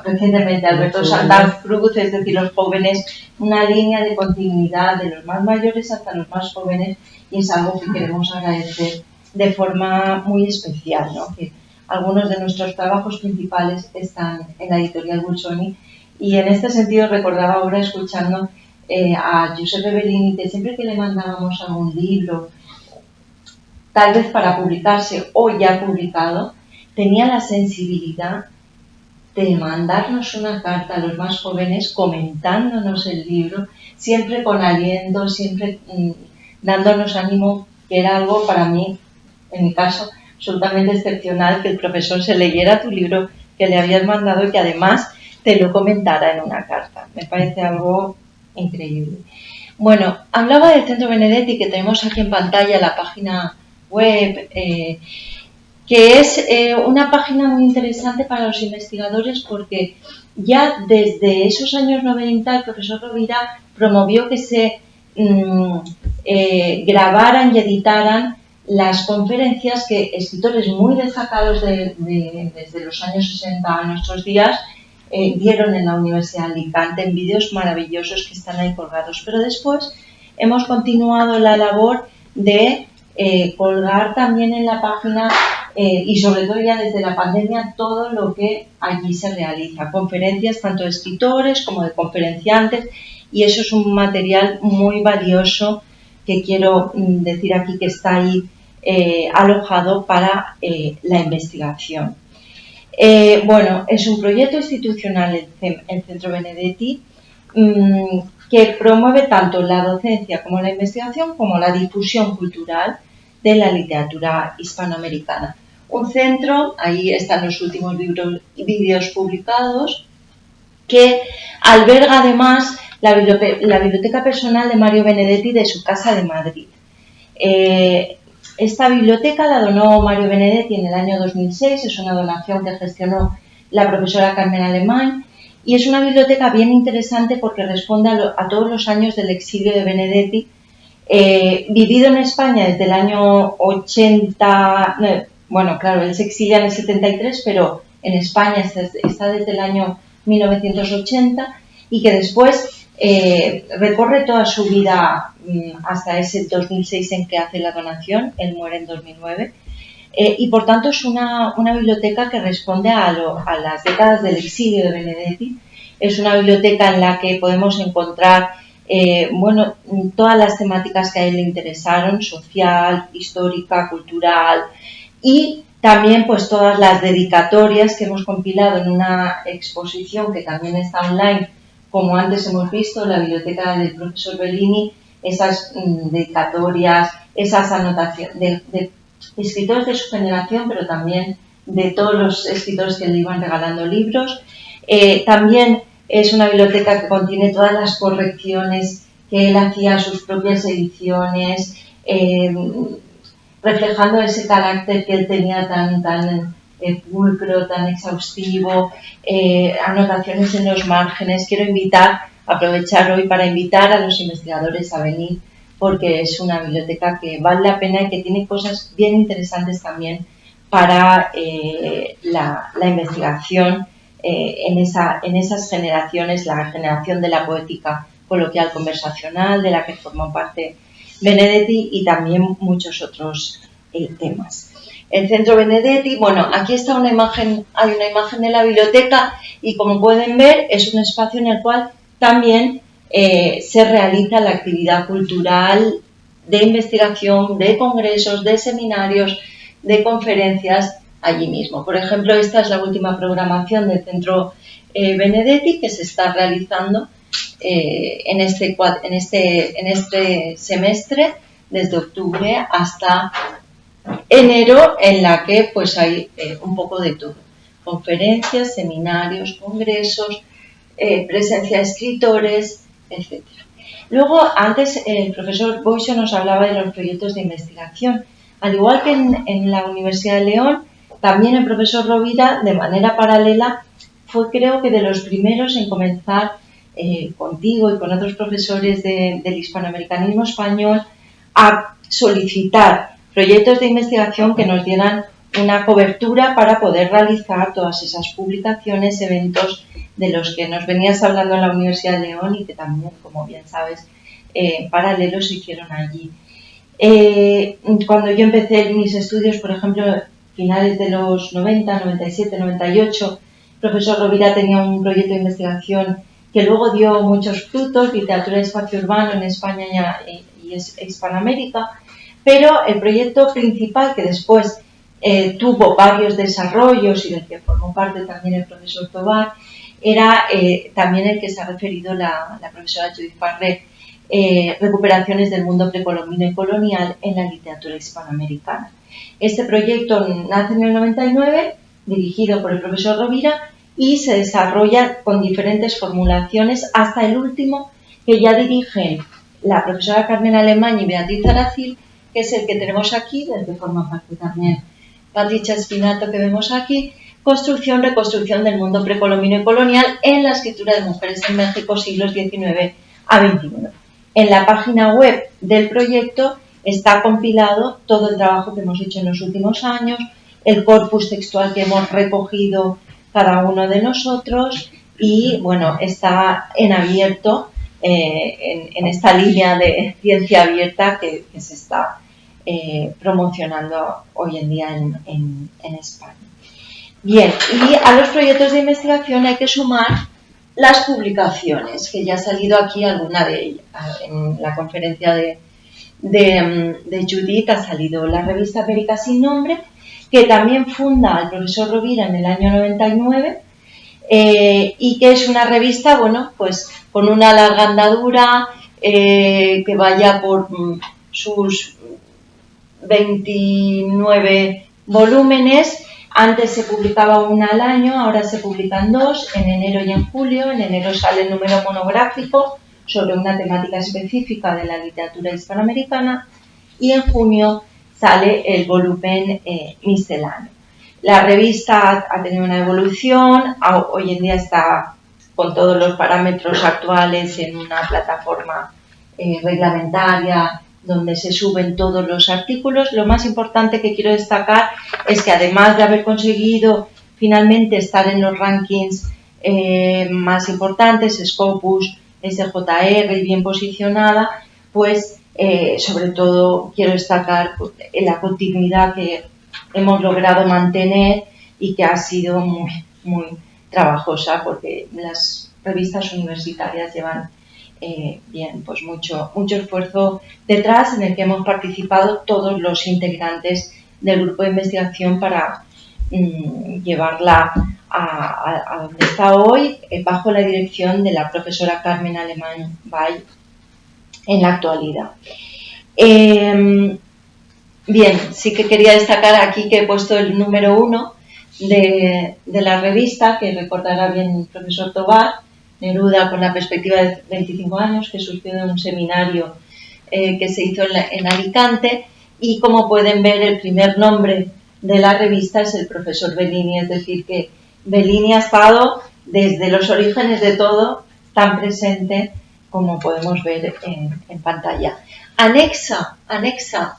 recientemente Alberto Sandal Cruz, es decir, los jóvenes, una línea de continuidad de los más mayores hasta los más jóvenes, y es algo que queremos agradecer de forma muy especial, ¿no? Que algunos de nuestros trabajos principales están en la editorial Busoni, y en este sentido recordaba ahora escuchando a Giuseppe Bellini que siempre que le mandábamos algún libro, tal vez para publicarse o ya publicado, tenía la sensibilidad de mandarnos una carta a los más jóvenes comentándonos el libro, siempre con aliento, siempre dándonos ánimo, que era algo para mí, en mi caso, absolutamente excepcional, que el profesor se leyera tu libro que le habías mandado y que además te lo comentara en una carta. Me parece algo increíble. Bueno, hablaba del Centro Benedetti, que tenemos aquí en pantalla la página web, que es una página muy interesante para los investigadores porque ya desde esos años 90 el profesor Rovira promovió que se grabaran y editaran las conferencias que escritores muy destacados desde los años 60 a nuestros días dieron en la Universidad de Alicante, en vídeos maravillosos que están ahí colgados. Pero después hemos continuado la labor de colgar también en la página y sobre todo ya desde la pandemia todo lo que allí se realiza, conferencias tanto de escritores como de conferenciantes, y eso es un material muy valioso que quiero decir aquí que está ahí alojado para la investigación. Bueno, es un proyecto institucional el Centro Benedetti que promueve tanto la docencia como la investigación como la difusión cultural de la literatura hispanoamericana. Un centro, ahí están los últimos vídeos publicados, que alberga además la biblioteca personal de Mario Benedetti de su casa de Madrid. Esta biblioteca la donó Mario Benedetti en el año 2006, es una donación que gestionó la profesora Carmen Alemán, y es una biblioteca bien interesante porque responde a todos los años del exilio de Benedetti, vivido en España desde el año 80, bueno, claro, él se exilia en el 73, pero en España está desde el año 1980 y que después recorre toda su vida hasta ese 2006 en que hace la donación, él muere en 2009, y por tanto es una biblioteca que responde a las décadas del exilio de Benedetti. Es una biblioteca en la que podemos encontrar todas las temáticas que a él le interesaron, social, histórica, cultural, y también pues todas las dedicatorias que hemos compilado en una exposición que también está online, como antes hemos visto, la biblioteca del profesor Bellini, esas dedicatorias, esas anotaciones de escritores de su generación, pero también de todos los escritores que le iban regalando libros. También es una biblioteca que contiene todas las correcciones que él hacía a sus propias ediciones, reflejando ese carácter que él tenía tan pulcro, tan exhaustivo, anotaciones en los márgenes. Quiero aprovechar hoy para invitar a los investigadores a venir, porque es una biblioteca que vale la pena y que tiene cosas bien interesantes también para la investigación en esas generaciones, la generación de la poética coloquial conversacional, de la que formó parte Benedetti, y también muchos otros temas. El Centro Benedetti, bueno, aquí está hay una imagen de la biblioteca y como pueden ver es un espacio en el cual también se realiza la actividad cultural de investigación, de congresos, de seminarios, de conferencias allí mismo. Por ejemplo, esta es la última programación del Centro Benedetti que se está realizando en este semestre, desde octubre hasta enero, en la que pues hay un poco de todo: conferencias, seminarios, congresos, presencia de escritores, etc. Luego, antes el profesor Boixo nos hablaba de los proyectos de investigación. Al igual que en la Universidad de León, también el profesor Rovira, de manera paralela, fue, creo que, de los primeros en comenzar contigo y con otros profesores del hispanoamericanismo español a solicitar proyectos de investigación que nos dieran una cobertura para poder realizar todas esas publicaciones, eventos de los que nos venías hablando en la Universidad de León y que también, como bien sabes, paralelos se hicieron allí. Cuando yo empecé mis estudios, por ejemplo, finales de los 90, 97, 98, el profesor Rovira tenía un proyecto de investigación que luego dio muchos frutos, literatura de espacio urbano en España y Hispanoamérica, pero el proyecto principal, que después tuvo varios desarrollos y del que formó parte también el profesor Tobar, era también el que se ha referido la profesora Judith Farré, recuperaciones del mundo precolombino y colonial en la literatura hispanoamericana. Este proyecto nace en el 99, dirigido por el profesor Rovira, y se desarrolla con diferentes formulaciones hasta el último, que ya dirigen la profesora Carmen Alemán y Beatriz Aracil, que es el que tenemos aquí, del que forma parte también Patricia Espinato, que vemos aquí: construcción, reconstrucción del mundo precolombino y colonial en la escritura de mujeres en México, siglos XIX a XXI. En la página web del proyecto está compilado todo el trabajo que hemos hecho en los últimos años, el corpus textual que hemos recogido cada uno de nosotros, y bueno, está en abierto en esta línea de ciencia abierta que se está promocionando hoy en día en España. Bien, y a los proyectos de investigación hay que sumar las publicaciones, que ya ha salido aquí alguna de ellas. En la conferencia de Judith ha salido la revista América sin nombre, que también funda el profesor Rovira en el año 99, y que es una revista, bueno, pues con una larga andadura, que vaya por sus 29 volúmenes. Antes se publicaba una al año, ahora se publican dos, en enero y en julio. En enero sale el número monográfico sobre una temática específica de la literatura hispanoamericana, y en junio sale el volumen misceláneo. La revista ha tenido una evolución, hoy en día está con todos los parámetros actuales en una plataforma reglamentaria donde se suben todos los artículos. Lo más importante que quiero destacar es que, además de haber conseguido finalmente estar en los rankings más importantes, Scopus, SJR, y bien posicionada, pues sobre todo quiero destacar la continuidad que hemos logrado mantener y que ha sido muy, muy trabajosa, porque las revistas universitarias llevan pues mucho esfuerzo detrás, en el que hemos participado todos los integrantes del grupo de investigación para llevarla a donde está hoy, bajo la dirección de la profesora Carmen Alemán Vall en la actualidad. Bien, sí que quería destacar aquí que he puesto el número 1 de la revista, que recordará bien el profesor Tobar, Neruda con la perspectiva de 25 años, que surgió de un seminario que se hizo en Alicante, y como pueden ver, el primer nombre de la revista es el profesor Bellini, es decir, que Bellini ha estado desde los orígenes de todo tan presente como podemos ver en pantalla. Anexa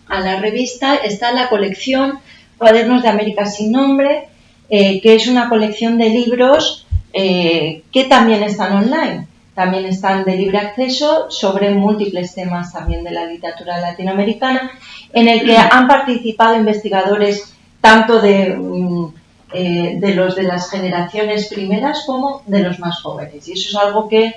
a la revista está la colección Cuadernos de América sin nombre, que es una colección de libros que también están online, también están de libre acceso, sobre múltiples temas también de la literatura latinoamericana, en el que han participado investigadores tanto de los de las generaciones primeras como de los más jóvenes. Y eso es algo que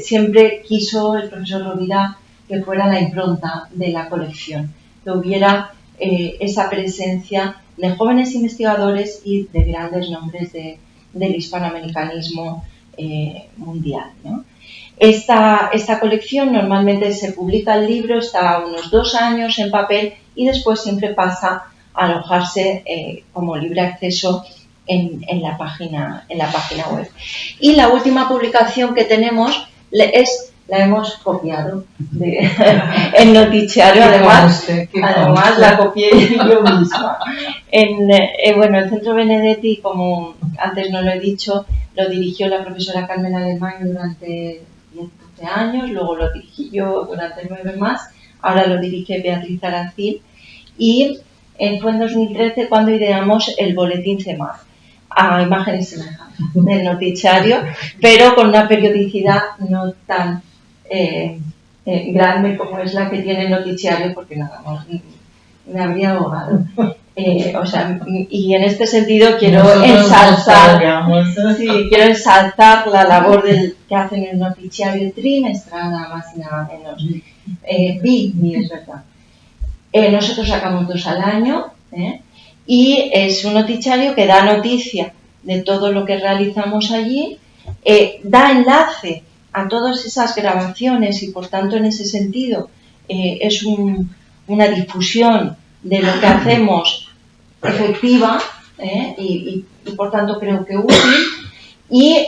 siempre quiso el profesor Rovira que fuera la impronta de la colección, que hubiera esa presencia de jóvenes investigadores y de grandes nombres del hispanoamericanismo mundial, ¿no? Esta colección normalmente se publica el libro, está unos 2 años en papel y después siempre pasa a alojarse como libre acceso en la página web. Y la última publicación que tenemos la hemos copiado en Noticiario, además la copié yo misma. El Centro Benedetti, como antes no lo he dicho, lo dirigió la profesora Carmen Alemán durante 12 años, luego lo dirigí yo durante 9 más, ahora lo dirige Beatriz Arancil, y fue en 2013 cuando ideamos el boletín CEMAR, a imagen y semejanza del Noticiario, pero con una periodicidad no tan grande como es la que tiene el Noticiario, porque nada más me habría ahogado. Y en este sentido quiero ensalzar la labor que hacen el Noticiario trimestral, nada más y nada menos. Es verdad. Nosotros sacamos 2 al año, y es un noticiario que da noticia de todo lo que realizamos allí, da enlace a todas esas grabaciones y por tanto en ese sentido es una difusión de lo que hacemos efectiva, y por tanto creo que útil. Y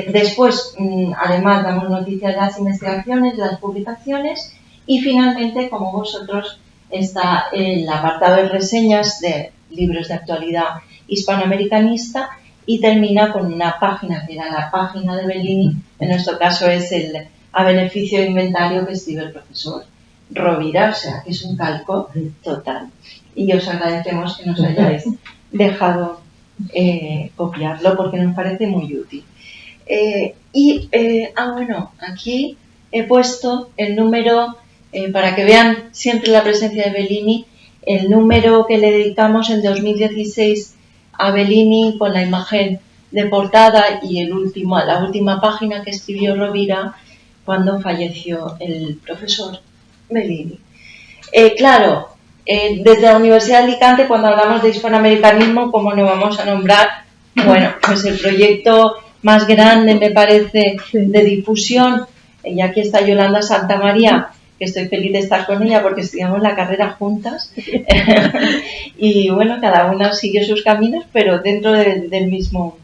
después además damos noticias de las investigaciones, de las publicaciones, y finalmente, como vosotros, está el apartado de reseñas de libros de actualidad hispanoamericanista, y termina con una página que era la página de Bellini, en nuestro caso es el a beneficio de inventario que escribe el profesor Rovira, o sea que es un calco total. Y os agradecemos que nos hayáis dejado copiarlo, porque nos parece muy útil. Aquí he puesto el número, para que vean siempre la presencia de Bellini, el número que le dedicamos en 2016 a Bellini, con la imagen de portada y la última página que escribió Rovira cuando falleció el profesor Bellini. Desde la Universidad de Alicante, cuando hablamos de hispanoamericanismo, ¿cómo no vamos a nombrar? Bueno, pues el proyecto más grande, me parece, de difusión, y aquí está Yolanda Santamaría, que estoy feliz de estar con ella porque estudiamos la carrera juntas y bueno, cada una siguió sus caminos, pero dentro del mismo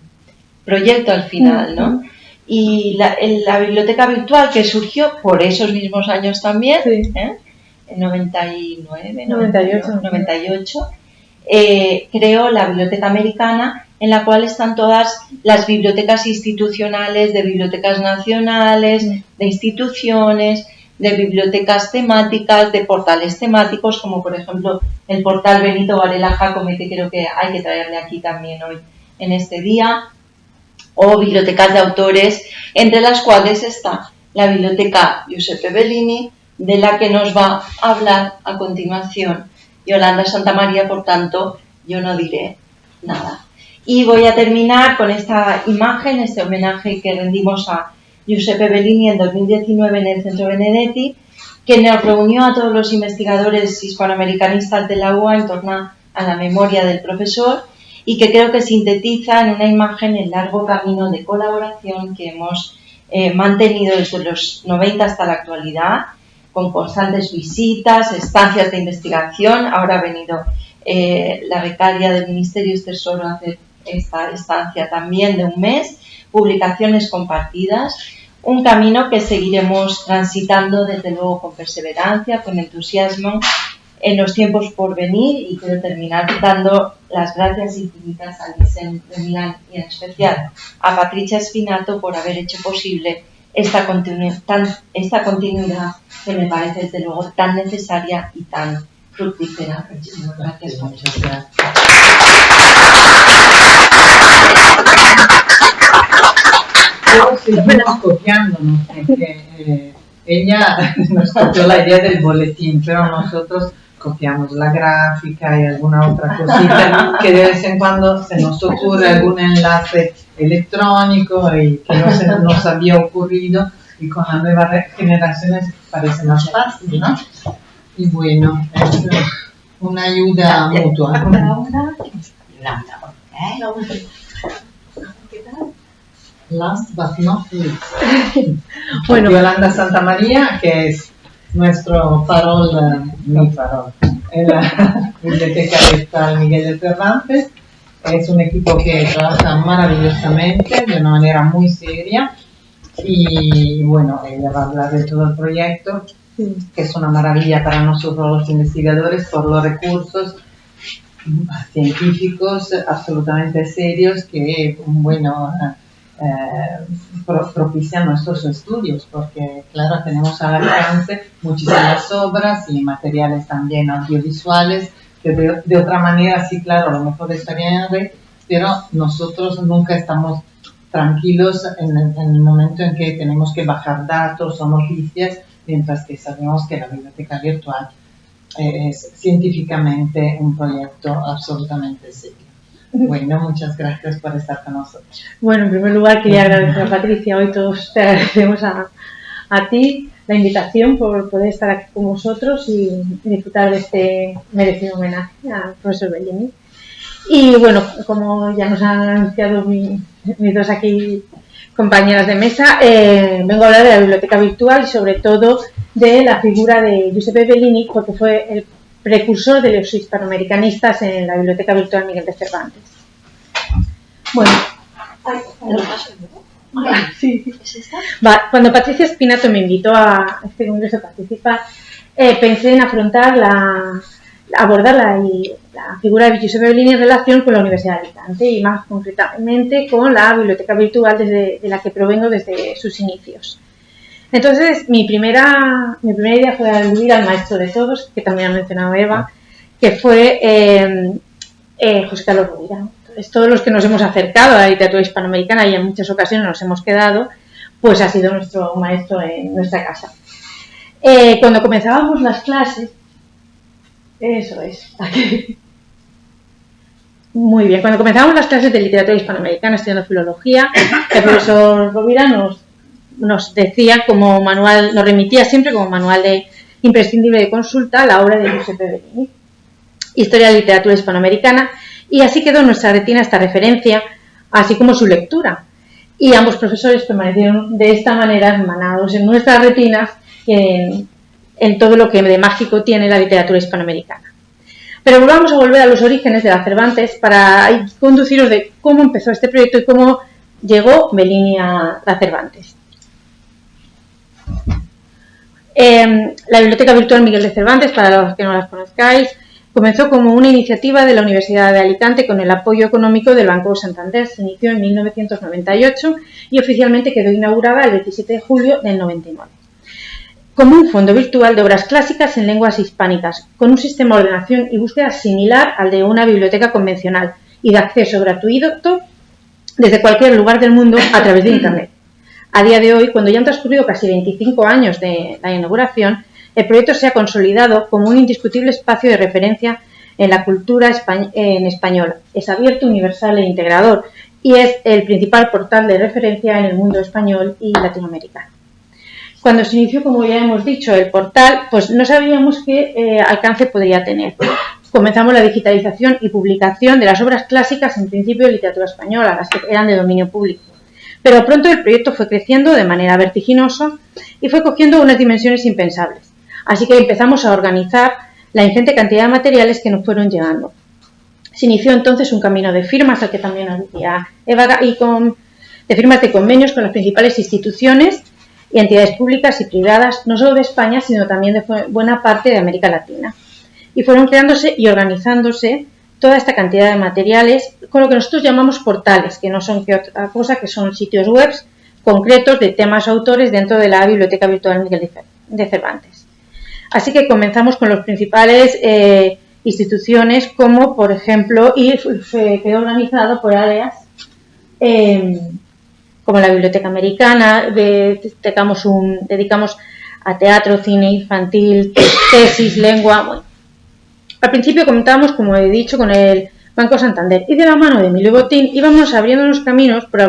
proyecto al final, ¿no? Y la biblioteca virtual, que surgió por esos mismos años también, en 98, creó la Biblioteca Americana, en la cual están todas las bibliotecas institucionales, de bibliotecas nacionales, de instituciones, de bibliotecas temáticas, de portales temáticos, como por ejemplo el portal Benito Varela Jacome, que creo que hay que traerle aquí también hoy en este día, o bibliotecas de autores, entre las cuales está la biblioteca Giuseppe Bellini, de la que nos va a hablar a continuación Yolanda Santamaría, por tanto, yo no diré nada. Y voy a terminar con esta imagen, este homenaje que rendimos a Giuseppe Bellini en 2019 en el Centro Benedetti, que nos reunió a todos los investigadores hispanoamericanistas de la UA en torno a la memoria del profesor y que creo que sintetiza en una imagen el largo camino de colaboración que hemos mantenido desde los 90 hasta la actualidad, con constantes visitas, estancias de investigación. Ahora ha venido la becaria del Ministerio Esther Soro a hacer esta estancia también de un mes, publicaciones compartidas, un camino que seguiremos transitando desde luego con perseverancia, con entusiasmo en los tiempos por venir, y quiero terminar dando las gracias infinitas al Liceo de Milán y en especial a Patricia Spinato por haber hecho posible esta continuidad que me parece desde luego tan necesaria y tan fructífera. Muchísimas gracias. Muchas gracias. Luego seguimos copiándonos, porque ella nos copió la idea del boletín, pero nosotros copiamos la gráfica y alguna otra cosita que de vez en cuando se nos ocurre algún enlace electrónico y que no se nos había ocurrido, y con las nuevas generaciones parece más fácil, ¿no? Y bueno, es una ayuda mutua. Last but not least. Bueno, Yolanda Santamaría, que es nuestro farol, mi farol, en la Biblioteca Virtual Miguel de Cervantes. Es un equipo que trabaja maravillosamente, de una manera muy seria, y bueno, ella va a hablar de todo el proyecto, que es una maravilla para nosotros los investigadores por los recursos científicos absolutamente serios que, bueno, propician nuestros estudios, porque claro, tenemos al alcance muchísimas obras y materiales también audiovisuales que de otra manera, sí, claro, a lo mejor estarían en red, pero nosotros nunca estamos tranquilos en el momento en que tenemos que bajar datos o noticias, mientras que sabemos que la biblioteca virtual es científicamente un proyecto absolutamente serio. Bueno, muchas gracias por estar con nosotros. Bueno, en primer lugar quería agradecer a Patricia, hoy todos te agradecemos a ti la invitación por poder estar aquí con vosotros y disfrutar de este merecido homenaje al profesor Bellini. Y bueno, como ya nos han anunciado mis dos aquí compañeras de mesa, vengo a hablar de la biblioteca virtual y sobre todo de la figura de Giuseppe Bellini, porque fue el precursor de los hispanoamericanistas en la Biblioteca Virtual Miguel de Cervantes. Bueno, cuando Patricia Spinato me invitó a este congreso a participar, pensé en abordar la figura de Giuseppe Bellini en relación con la Universidad de Alicante y más concretamente con la biblioteca virtual de la que provengo desde sus inicios. Entonces, mi primera idea fue aludir al maestro de todos, que también ha mencionado Eva, que fue José Carlos Rovira. Entonces, todos los que nos hemos acercado a la literatura hispanoamericana y en muchas ocasiones nos hemos quedado, pues ha sido nuestro maestro en nuestra casa. Cuando comenzábamos las clases, eso es, aquí. Muy bien, cuando comenzábamos las clases de literatura hispanoamericana estudiando filología, el profesor Rovira nos decía como manual, nos remitía siempre como manual imprescindible de consulta la obra de Giuseppe Bellini, Historia de la literatura hispanoamericana, y así quedó en nuestra retina esta referencia, así como su lectura. Y ambos profesores permanecieron de esta manera hermanados en nuestras retinas en todo lo que de mágico tiene la literatura hispanoamericana. Pero vamos a volver a los orígenes de la Cervantes para conduciros de cómo empezó este proyecto y cómo llegó Bellini a la Cervantes. La Biblioteca Virtual Miguel de Cervantes, para los que no las conozcáis, comenzó como una iniciativa de la Universidad de Alicante con el apoyo económico del Banco Santander. Se inició en 1998 y oficialmente quedó inaugurada el 27 de julio del 99. Como un fondo virtual de obras clásicas en lenguas hispánicas, con un sistema de ordenación y búsqueda similar al de una biblioteca convencional y de acceso gratuito desde cualquier lugar del mundo a través de Internet. A día de hoy, cuando ya han transcurrido casi 25 años de la inauguración, el proyecto se ha consolidado como un indiscutible espacio de referencia en la cultura española. Es abierto, universal e integrador y es el principal portal de referencia en el mundo español y latinoamericano. Cuando se inició, como ya hemos dicho, el portal, pues no sabíamos qué alcance podría tener. Comenzamos la digitalización y publicación de las obras clásicas, en principio de literatura española, las que eran de dominio público. Pero pronto el proyecto fue creciendo de manera vertiginosa y fue cogiendo unas dimensiones impensables. Así que empezamos a organizar la ingente cantidad de materiales que nos fueron llegando. Se inició entonces un camino de firmas, al que también había Eva, y de firmas de convenios con las principales instituciones y entidades públicas y privadas, no solo de España, sino también de buena parte de América Latina. Y fueron creándose y organizándose toda esta cantidad de materiales con lo que nosotros llamamos portales, que no son que otra cosa, que son sitios web concretos de temas o autores dentro de la Biblioteca Virtual Miguel de Cervantes. Así que comenzamos con las principales instituciones, como por ejemplo, y quedó organizado por áreas como la Biblioteca Americana, dedicamos a teatro, cine infantil, tesis, lengua. Bueno, al principio comentábamos, como he dicho, con el Banco Santander y de la mano de Emilio Botín íbamos abriendo los caminos por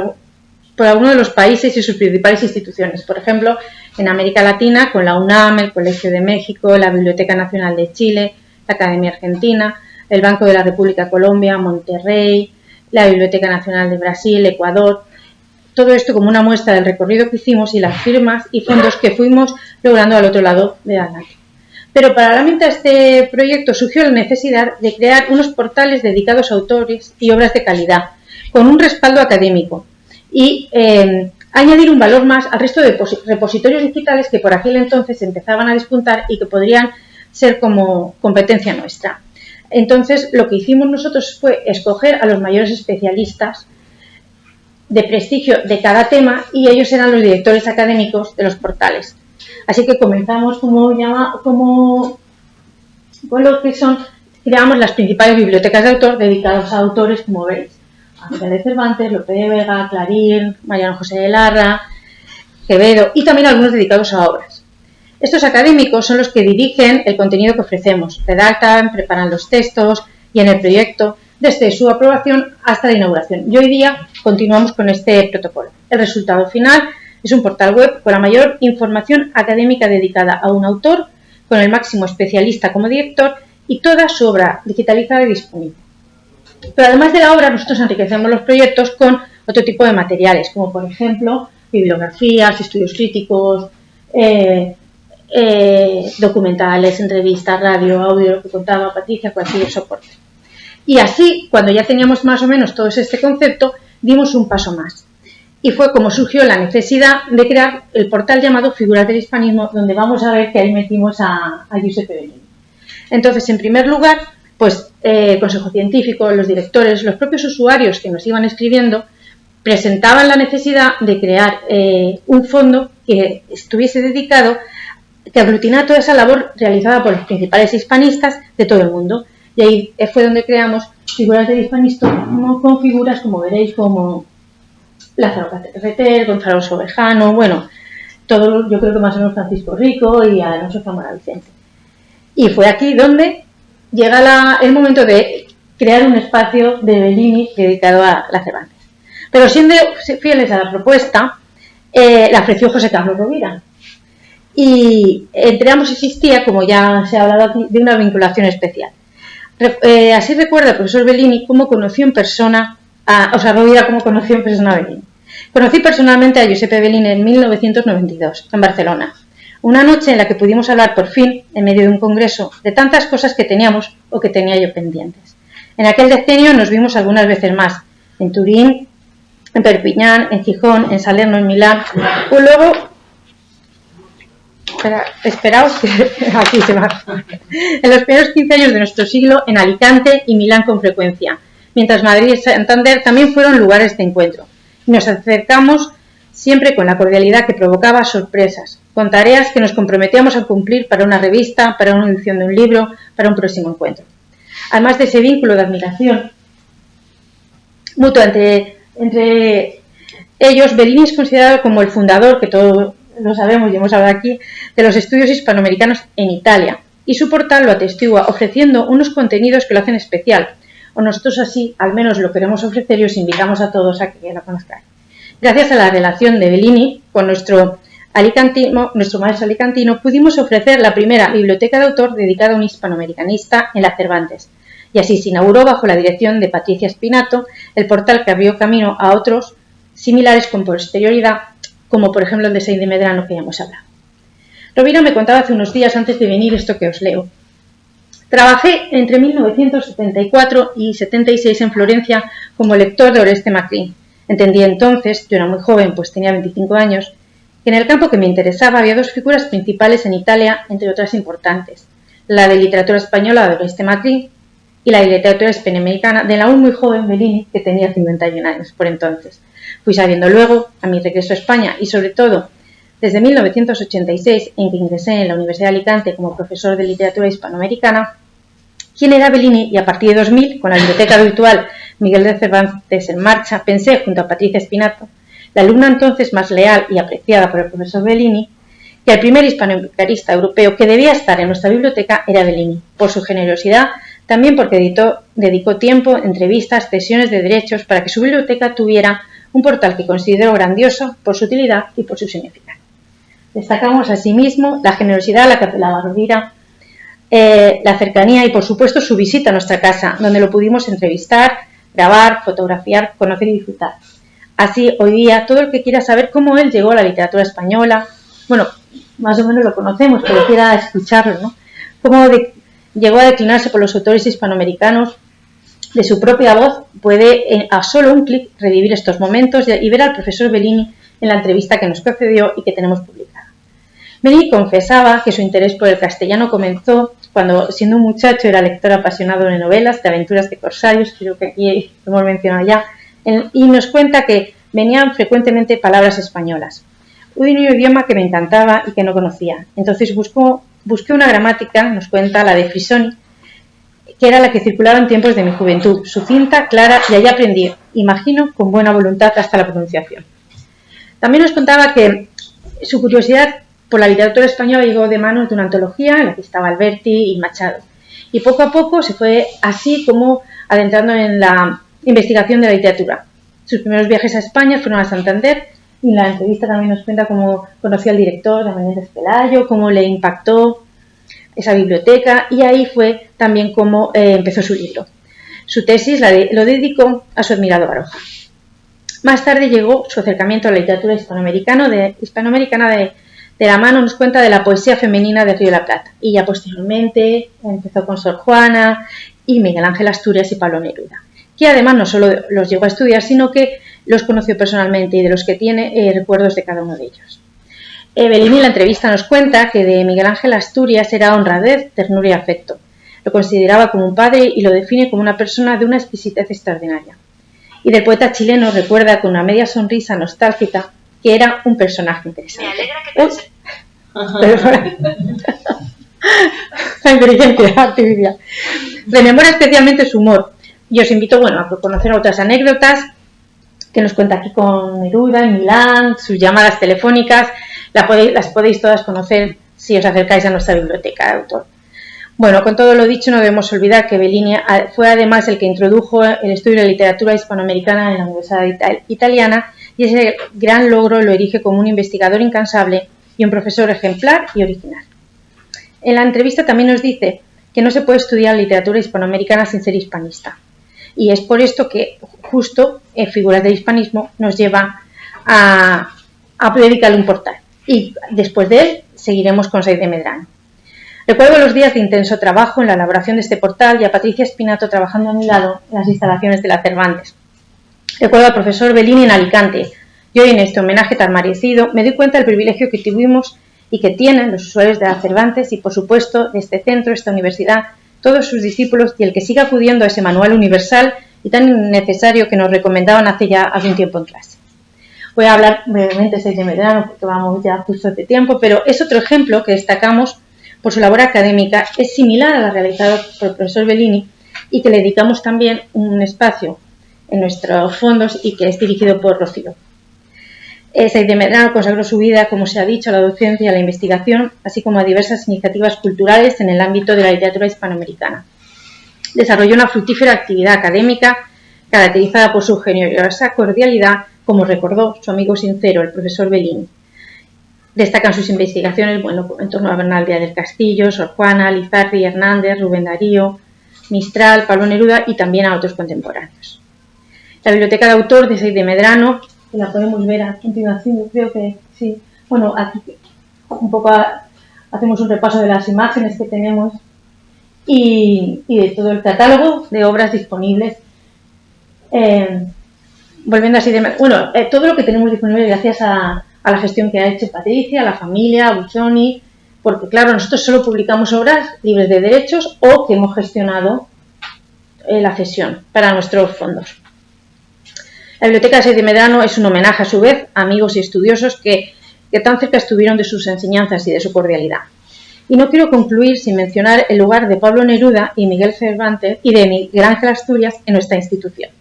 algunos de los países y sus principales instituciones. Por ejemplo, en América Latina con la UNAM, el Colegio de México, la Biblioteca Nacional de Chile, la Academia Argentina, el Banco de la República Colombia, Monterrey, la Biblioteca Nacional de Brasil, Ecuador. Todo esto como una muestra del recorrido que hicimos y las firmas y fondos que fuimos logrando al otro lado del Atlántico. Pero paralelamente a este proyecto surgió la necesidad de crear unos portales dedicados a autores y obras de calidad, con un respaldo académico y añadir un valor más al resto de repositorios digitales que por aquel entonces empezaban a despuntar y que podrían ser como competencia nuestra. Entonces, lo que hicimos nosotros fue escoger a los mayores especialistas de prestigio de cada tema y ellos eran los directores académicos de los portales. Así que comenzamos con lo que son, creamos las principales bibliotecas de autor dedicadas a autores, como veis, a Miguel de Cervantes, Lope de Vega, Clarín, Mariano José de Larra, Quevedo y también algunos dedicados a obras. Estos académicos son los que dirigen el contenido que ofrecemos, redactan, preparan los textos y en el proyecto desde su aprobación hasta la inauguración. Y hoy día continuamos con este protocolo. El resultado final es un portal web con la mayor información académica dedicada a un autor, con el máximo especialista como director y toda su obra digitalizada y disponible. Pero además de la obra, nosotros enriquecemos los proyectos con otro tipo de materiales, como por ejemplo bibliografías, estudios críticos, documentales, entrevistas, radio, audio, lo que contaba Patricia, cualquier soporte. Y así, cuando ya teníamos más o menos todo este concepto, dimos un paso más. Y fue como surgió la necesidad de crear el portal llamado Figuras del Hispanismo, donde vamos a ver que ahí metimos a Giuseppe Bellini. Entonces, en primer lugar, pues el Consejo Científico, los directores, los propios usuarios que nos iban escribiendo, presentaban la necesidad de crear un fondo que estuviese dedicado, que aglutinara toda esa labor realizada por los principales hispanistas de todo el mundo. Y ahí fue donde creamos Figuras del Hispanismo, con figuras, como veréis, como Lázaro Carreter, Gonzalo Sobejano, bueno, todo, yo creo que más o menos Francisco Rico y Alonso Zamora Vicente. Y fue aquí donde llega el momento de crear un espacio de Bellini dedicado a la Cervantes. Pero siendo fieles a la propuesta, la ofreció José Carlos Rovira. Y entre ambos existía, como ya se ha hablado aquí, de una vinculación especial. Así recuerda el profesor Bellini cómo conoció en persona Rovira cómo conoció en persona a Bellini. Conocí personalmente a Giuseppe Bellini en 1992, en Barcelona. Una noche en la que pudimos hablar por fin, en medio de un congreso, de tantas cosas que teníamos o que tenía yo pendientes. En aquel decenio nos vimos algunas veces más, en Turín, en Perpiñán, en Gijón, en Salerno, en Milán, o luego... Esperaos que aquí se va. En los primeros 15 años de nuestro siglo, en Alicante y Milán con frecuencia, mientras Madrid y Santander también fueron lugares de encuentro. Y nos acercamos siempre con la cordialidad que provocaba sorpresas, con tareas que nos comprometíamos a cumplir para una revista, para una edición de un libro, para un próximo encuentro. Además de ese vínculo de admiración mutua entre ellos, Bellini es considerado como el fundador, que todos lo sabemos y hemos hablado aquí, de los estudios hispanoamericanos en Italia. Y su portal lo atestigua ofreciendo unos contenidos que lo hacen especial. O nosotros así, al menos lo queremos ofrecer y os invitamos a todos a que lo conozcáis. Gracias a la relación de Bellini con nuestro maestro alicantino, pudimos ofrecer la primera biblioteca de autor dedicada a un hispanoamericanista en la Cervantes. Y así se inauguró, bajo la dirección de Patricia Spinato, el portal que abrió camino a otros similares con posterioridad, como por ejemplo el de Saint de Medrano, que ya hemos hablado. Rovira me contaba hace unos días, antes de venir, esto que os leo. Trabajé entre 1974 y 76 en Florencia como lector de Oreste Macri. Entendí entonces, yo era muy joven, pues tenía 25 años, que en el campo que me interesaba había dos figuras principales en Italia, entre otras importantes: la de literatura española de Oreste Macri y la de literatura hispanoamericana del aún muy joven Bellini, que tenía 51 años por entonces. Fui sabiendo luego, a mi regreso a España y sobre todo desde 1986, en que ingresé en la Universidad de Alicante como profesor de literatura hispanoamericana, quién era Bellini, y a partir de 2000, con la biblioteca virtual Miguel de Cervantes en marcha, pensé, junto a Patricia Spinato, la alumna entonces más leal y apreciada por el profesor Bellini, que el primer hispanoamericanista europeo que debía estar en nuestra biblioteca era Bellini, por su generosidad, también porque dedicó tiempo, entrevistas, cesiones de derechos para que su biblioteca tuviera un portal que considero grandioso por su utilidad y por su significado. Destacamos asimismo la generosidad a la que apelaba Rovira, la cercanía y, por supuesto, su visita a nuestra casa, donde lo pudimos entrevistar, grabar, fotografiar, conocer y disfrutar. Así, hoy día, todo el que quiera saber cómo él llegó a la literatura española, bueno, más o menos lo conocemos, pero quiera escucharlo, ¿no? Cómo llegó a declinarse por los autores hispanoamericanos, de su propia voz, puede a solo un clic revivir estos momentos y ver al profesor Bellini en la entrevista que nos concedió y que tenemos publicada. Bellini confesaba que su interés por el castellano comenzó cuando, siendo un muchacho, era lector apasionado de novelas, de aventuras de corsarios, creo que aquí lo hemos mencionado ya, y nos cuenta que venían frecuentemente palabras españolas. Un idioma que me encantaba y que no conocía. Entonces busqué una gramática, nos cuenta, la de Frisoni, que era la que circulaba en tiempos de mi juventud, sucinta, clara, y allí aprendí, imagino, con buena voluntad hasta la pronunciación. También nos contaba que su curiosidad por la literatura española llegó de manos de una antología en la que estaba Alberti y Machado. Y poco a poco se fue así como adentrando en la investigación de la literatura. Sus primeros viajes a España fueron a Santander, y en la entrevista también nos cuenta cómo conoció al director de Menéndez Pelayo, cómo le impactó esa biblioteca, y ahí fue también como empezó su libro. Su tesis lo dedicó a su admirado Baroja. Más tarde llegó su acercamiento a la literatura hispanoamericana de la mano, nos cuenta, de la poesía femenina de Río de la Plata, y ya posteriormente empezó con Sor Juana y Miguel Ángel Asturias y Pablo Neruda, que además no solo los llegó a estudiar, sino que los conoció personalmente y de los que tiene recuerdos de cada uno de ellos. Bellini en la entrevista nos cuenta que de Miguel Ángel Asturias era honradez, ternura y afecto. Lo consideraba como un padre y lo define como una persona de una exquisitez extraordinaria. Y del poeta chileno recuerda con una media sonrisa nostálgica que era un personaje interesante. Me alegra que la inteligencia artificial. Rememora especialmente su humor y os invito a conocer otras anécdotas que nos cuenta aquí con Neruda en Milán, sus llamadas telefónicas. Las podéis todas conocer si os acercáis a nuestra biblioteca de autor. Bueno, con todo lo dicho, no debemos olvidar que Bellini fue además el que introdujo el estudio de la literatura hispanoamericana en la Universidad Italiana, y ese gran logro lo erige como un investigador incansable y un profesor ejemplar y original. En la entrevista también nos dice que no se puede estudiar literatura hispanoamericana sin ser hispanista, y es por esto que justo figuras del hispanismo nos lleva a dedicarle un portal. Y después de él seguiremos con Said de Medrano. Recuerdo los días de intenso trabajo en la elaboración de este portal y a Patricia Spinato trabajando a mi lado en las instalaciones de la Cervantes. Recuerdo al profesor Bellini en Alicante, y hoy en este homenaje tan merecido me doy cuenta del privilegio que tuvimos y que tienen los usuarios de la Cervantes y, por supuesto, de este centro, esta universidad, todos sus discípulos y el que siga acudiendo a ese manual universal y tan necesario que nos recomendaban hace un tiempo en clase. Voy a hablar brevemente de Said de Medrano porque vamos ya justo de tiempo, pero es otro ejemplo que destacamos por su labor académica, es similar a la realizada por el profesor Bellini y que le dedicamos también un espacio en nuestros fondos y que es dirigido por Rocío. Said de Medrano consagró su vida, como se ha dicho, a la docencia y a la investigación, así como a diversas iniciativas culturales en el ámbito de la literatura hispanoamericana. Desarrolló una fructífera actividad académica caracterizada por su generosa cordialidad, como recordó su amigo sincero, el profesor Bellini. Destacan sus investigaciones en torno a Bernal Díaz del Castillo, Sor Juana, Lizardi, Hernández, Rubén Darío, Mistral, Pablo Neruda y también a otros contemporáneos. La biblioteca de autor de Said de Medrano, que la podemos ver a continuación, yo creo que sí. Bueno, aquí un poco hacemos un repaso de las imágenes que tenemos y de todo el catálogo de obras disponibles. Volviendo así todo lo que tenemos disponible gracias a la gestión que ha hecho Patricia, a la familia, a Buchoni, porque claro, nosotros solo publicamos obras libres de derechos o que hemos gestionado la cesión para nuestros fondos. La Biblioteca de Said de Medrano es un homenaje a su vez a amigos y estudiosos que tan cerca estuvieron de sus enseñanzas y de su cordialidad. Y no quiero concluir sin mencionar el lugar de Pablo Neruda y Miguel Cervantes y de Miguel Ángel Asturias en nuestra institución.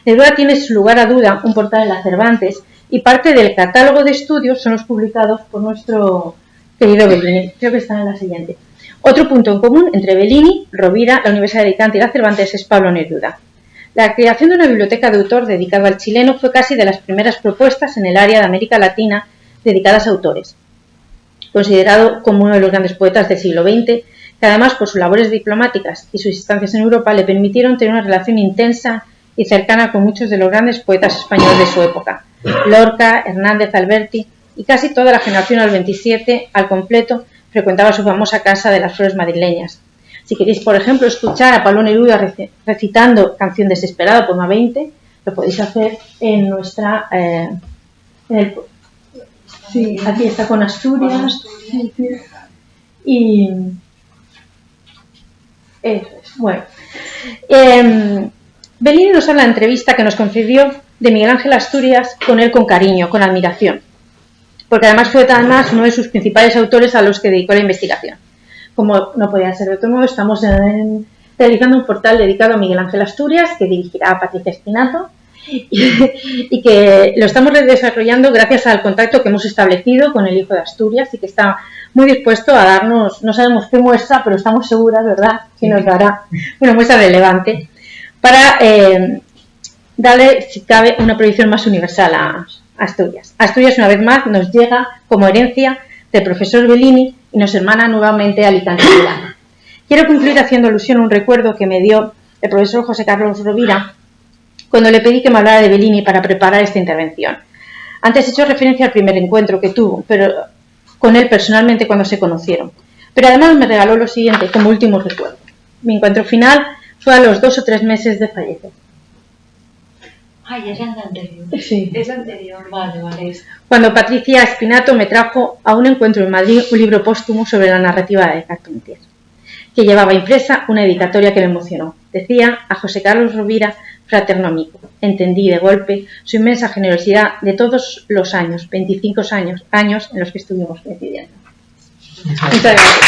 Neruda tiene sin lugar a duda un portal en la Cervantes y parte del catálogo de estudios son los publicados por nuestro querido Bellini. Creo que están en la siguiente. Otro punto en común entre Bellini, Rovira, la Universidad de Alicante y la Cervantes es Pablo Neruda. La creación de una biblioteca de autor dedicada al chileno fue casi de las primeras propuestas en el área de América Latina dedicadas a autores. Considerado como uno de los grandes poetas del siglo XX, que además por sus labores diplomáticas y sus estancias en Europa le permitieron tener una relación intensa y cercana con muchos de los grandes poetas españoles de su época, Lorca, Hernández, Alberti, y casi toda la generación al 27 al completo frecuentaba su famosa Casa de las Flores madrileñas. Si queréis, por ejemplo, escuchar a Pablo Neruda recitando Canción Desesperada, poema 20, lo podéis hacer en nuestra... sí, aquí está con Asturias. Y... eso es, bueno. Bellini nos habla en la entrevista que nos concedió de Miguel Ángel Asturias con él con cariño, con admiración, porque además fue uno de sus principales autores a los que dedicó la investigación. Como no podía ser de otro modo, estamos realizando un portal dedicado a Miguel Ángel Asturias, que dirigirá Patricia Espinazo, y que lo estamos desarrollando gracias al contacto que hemos establecido con el hijo de Asturias y que está muy dispuesto a darnos, no sabemos qué muestra, pero estamos seguras, ¿verdad?, que nos dará una muestra relevante para darle, si cabe, una proyección más universal a Asturias. Asturias, una vez más, nos llega como herencia del profesor Bellini y nos hermana nuevamente a Alicante. Quiero concluir haciendo alusión a un recuerdo que me dio el profesor José Carlos Rovira cuando le pedí que me hablara de Bellini para preparar esta intervención. Antes he hecho referencia al primer encuentro que tuvo con él personalmente cuando se conocieron, pero además me regaló lo siguiente como último recuerdo. Mi encuentro final fue a los 2 o 3 meses de fallecer. Ay, es la anterior. Sí. Es la anterior, vale. Cuando Patricia Espinato me trajo a un encuentro en Madrid un libro póstumo sobre la narrativa de Carpentier, que llevaba impresa una dedicatoria que me emocionó. Decía a José Carlos Rovira, fraterno amigo. Entendí de golpe su inmensa generosidad de todos los años, 25 años en los que estuvimos coincidiendo. Muchas gracias.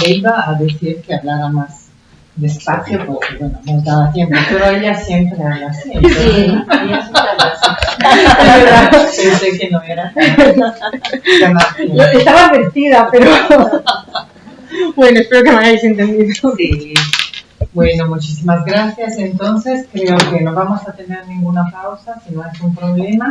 Le iba a decir que hablara más despacio porque, bueno, nos daba tiempo, pero ella siempre habla así. Sí, ella siempre habla así. Pensé que no era Estaba advertida, pero... bueno, espero que me hayáis entendido. Sí. Bueno, muchísimas gracias. Entonces, creo que no vamos a tener ninguna pausa, si no es un problema.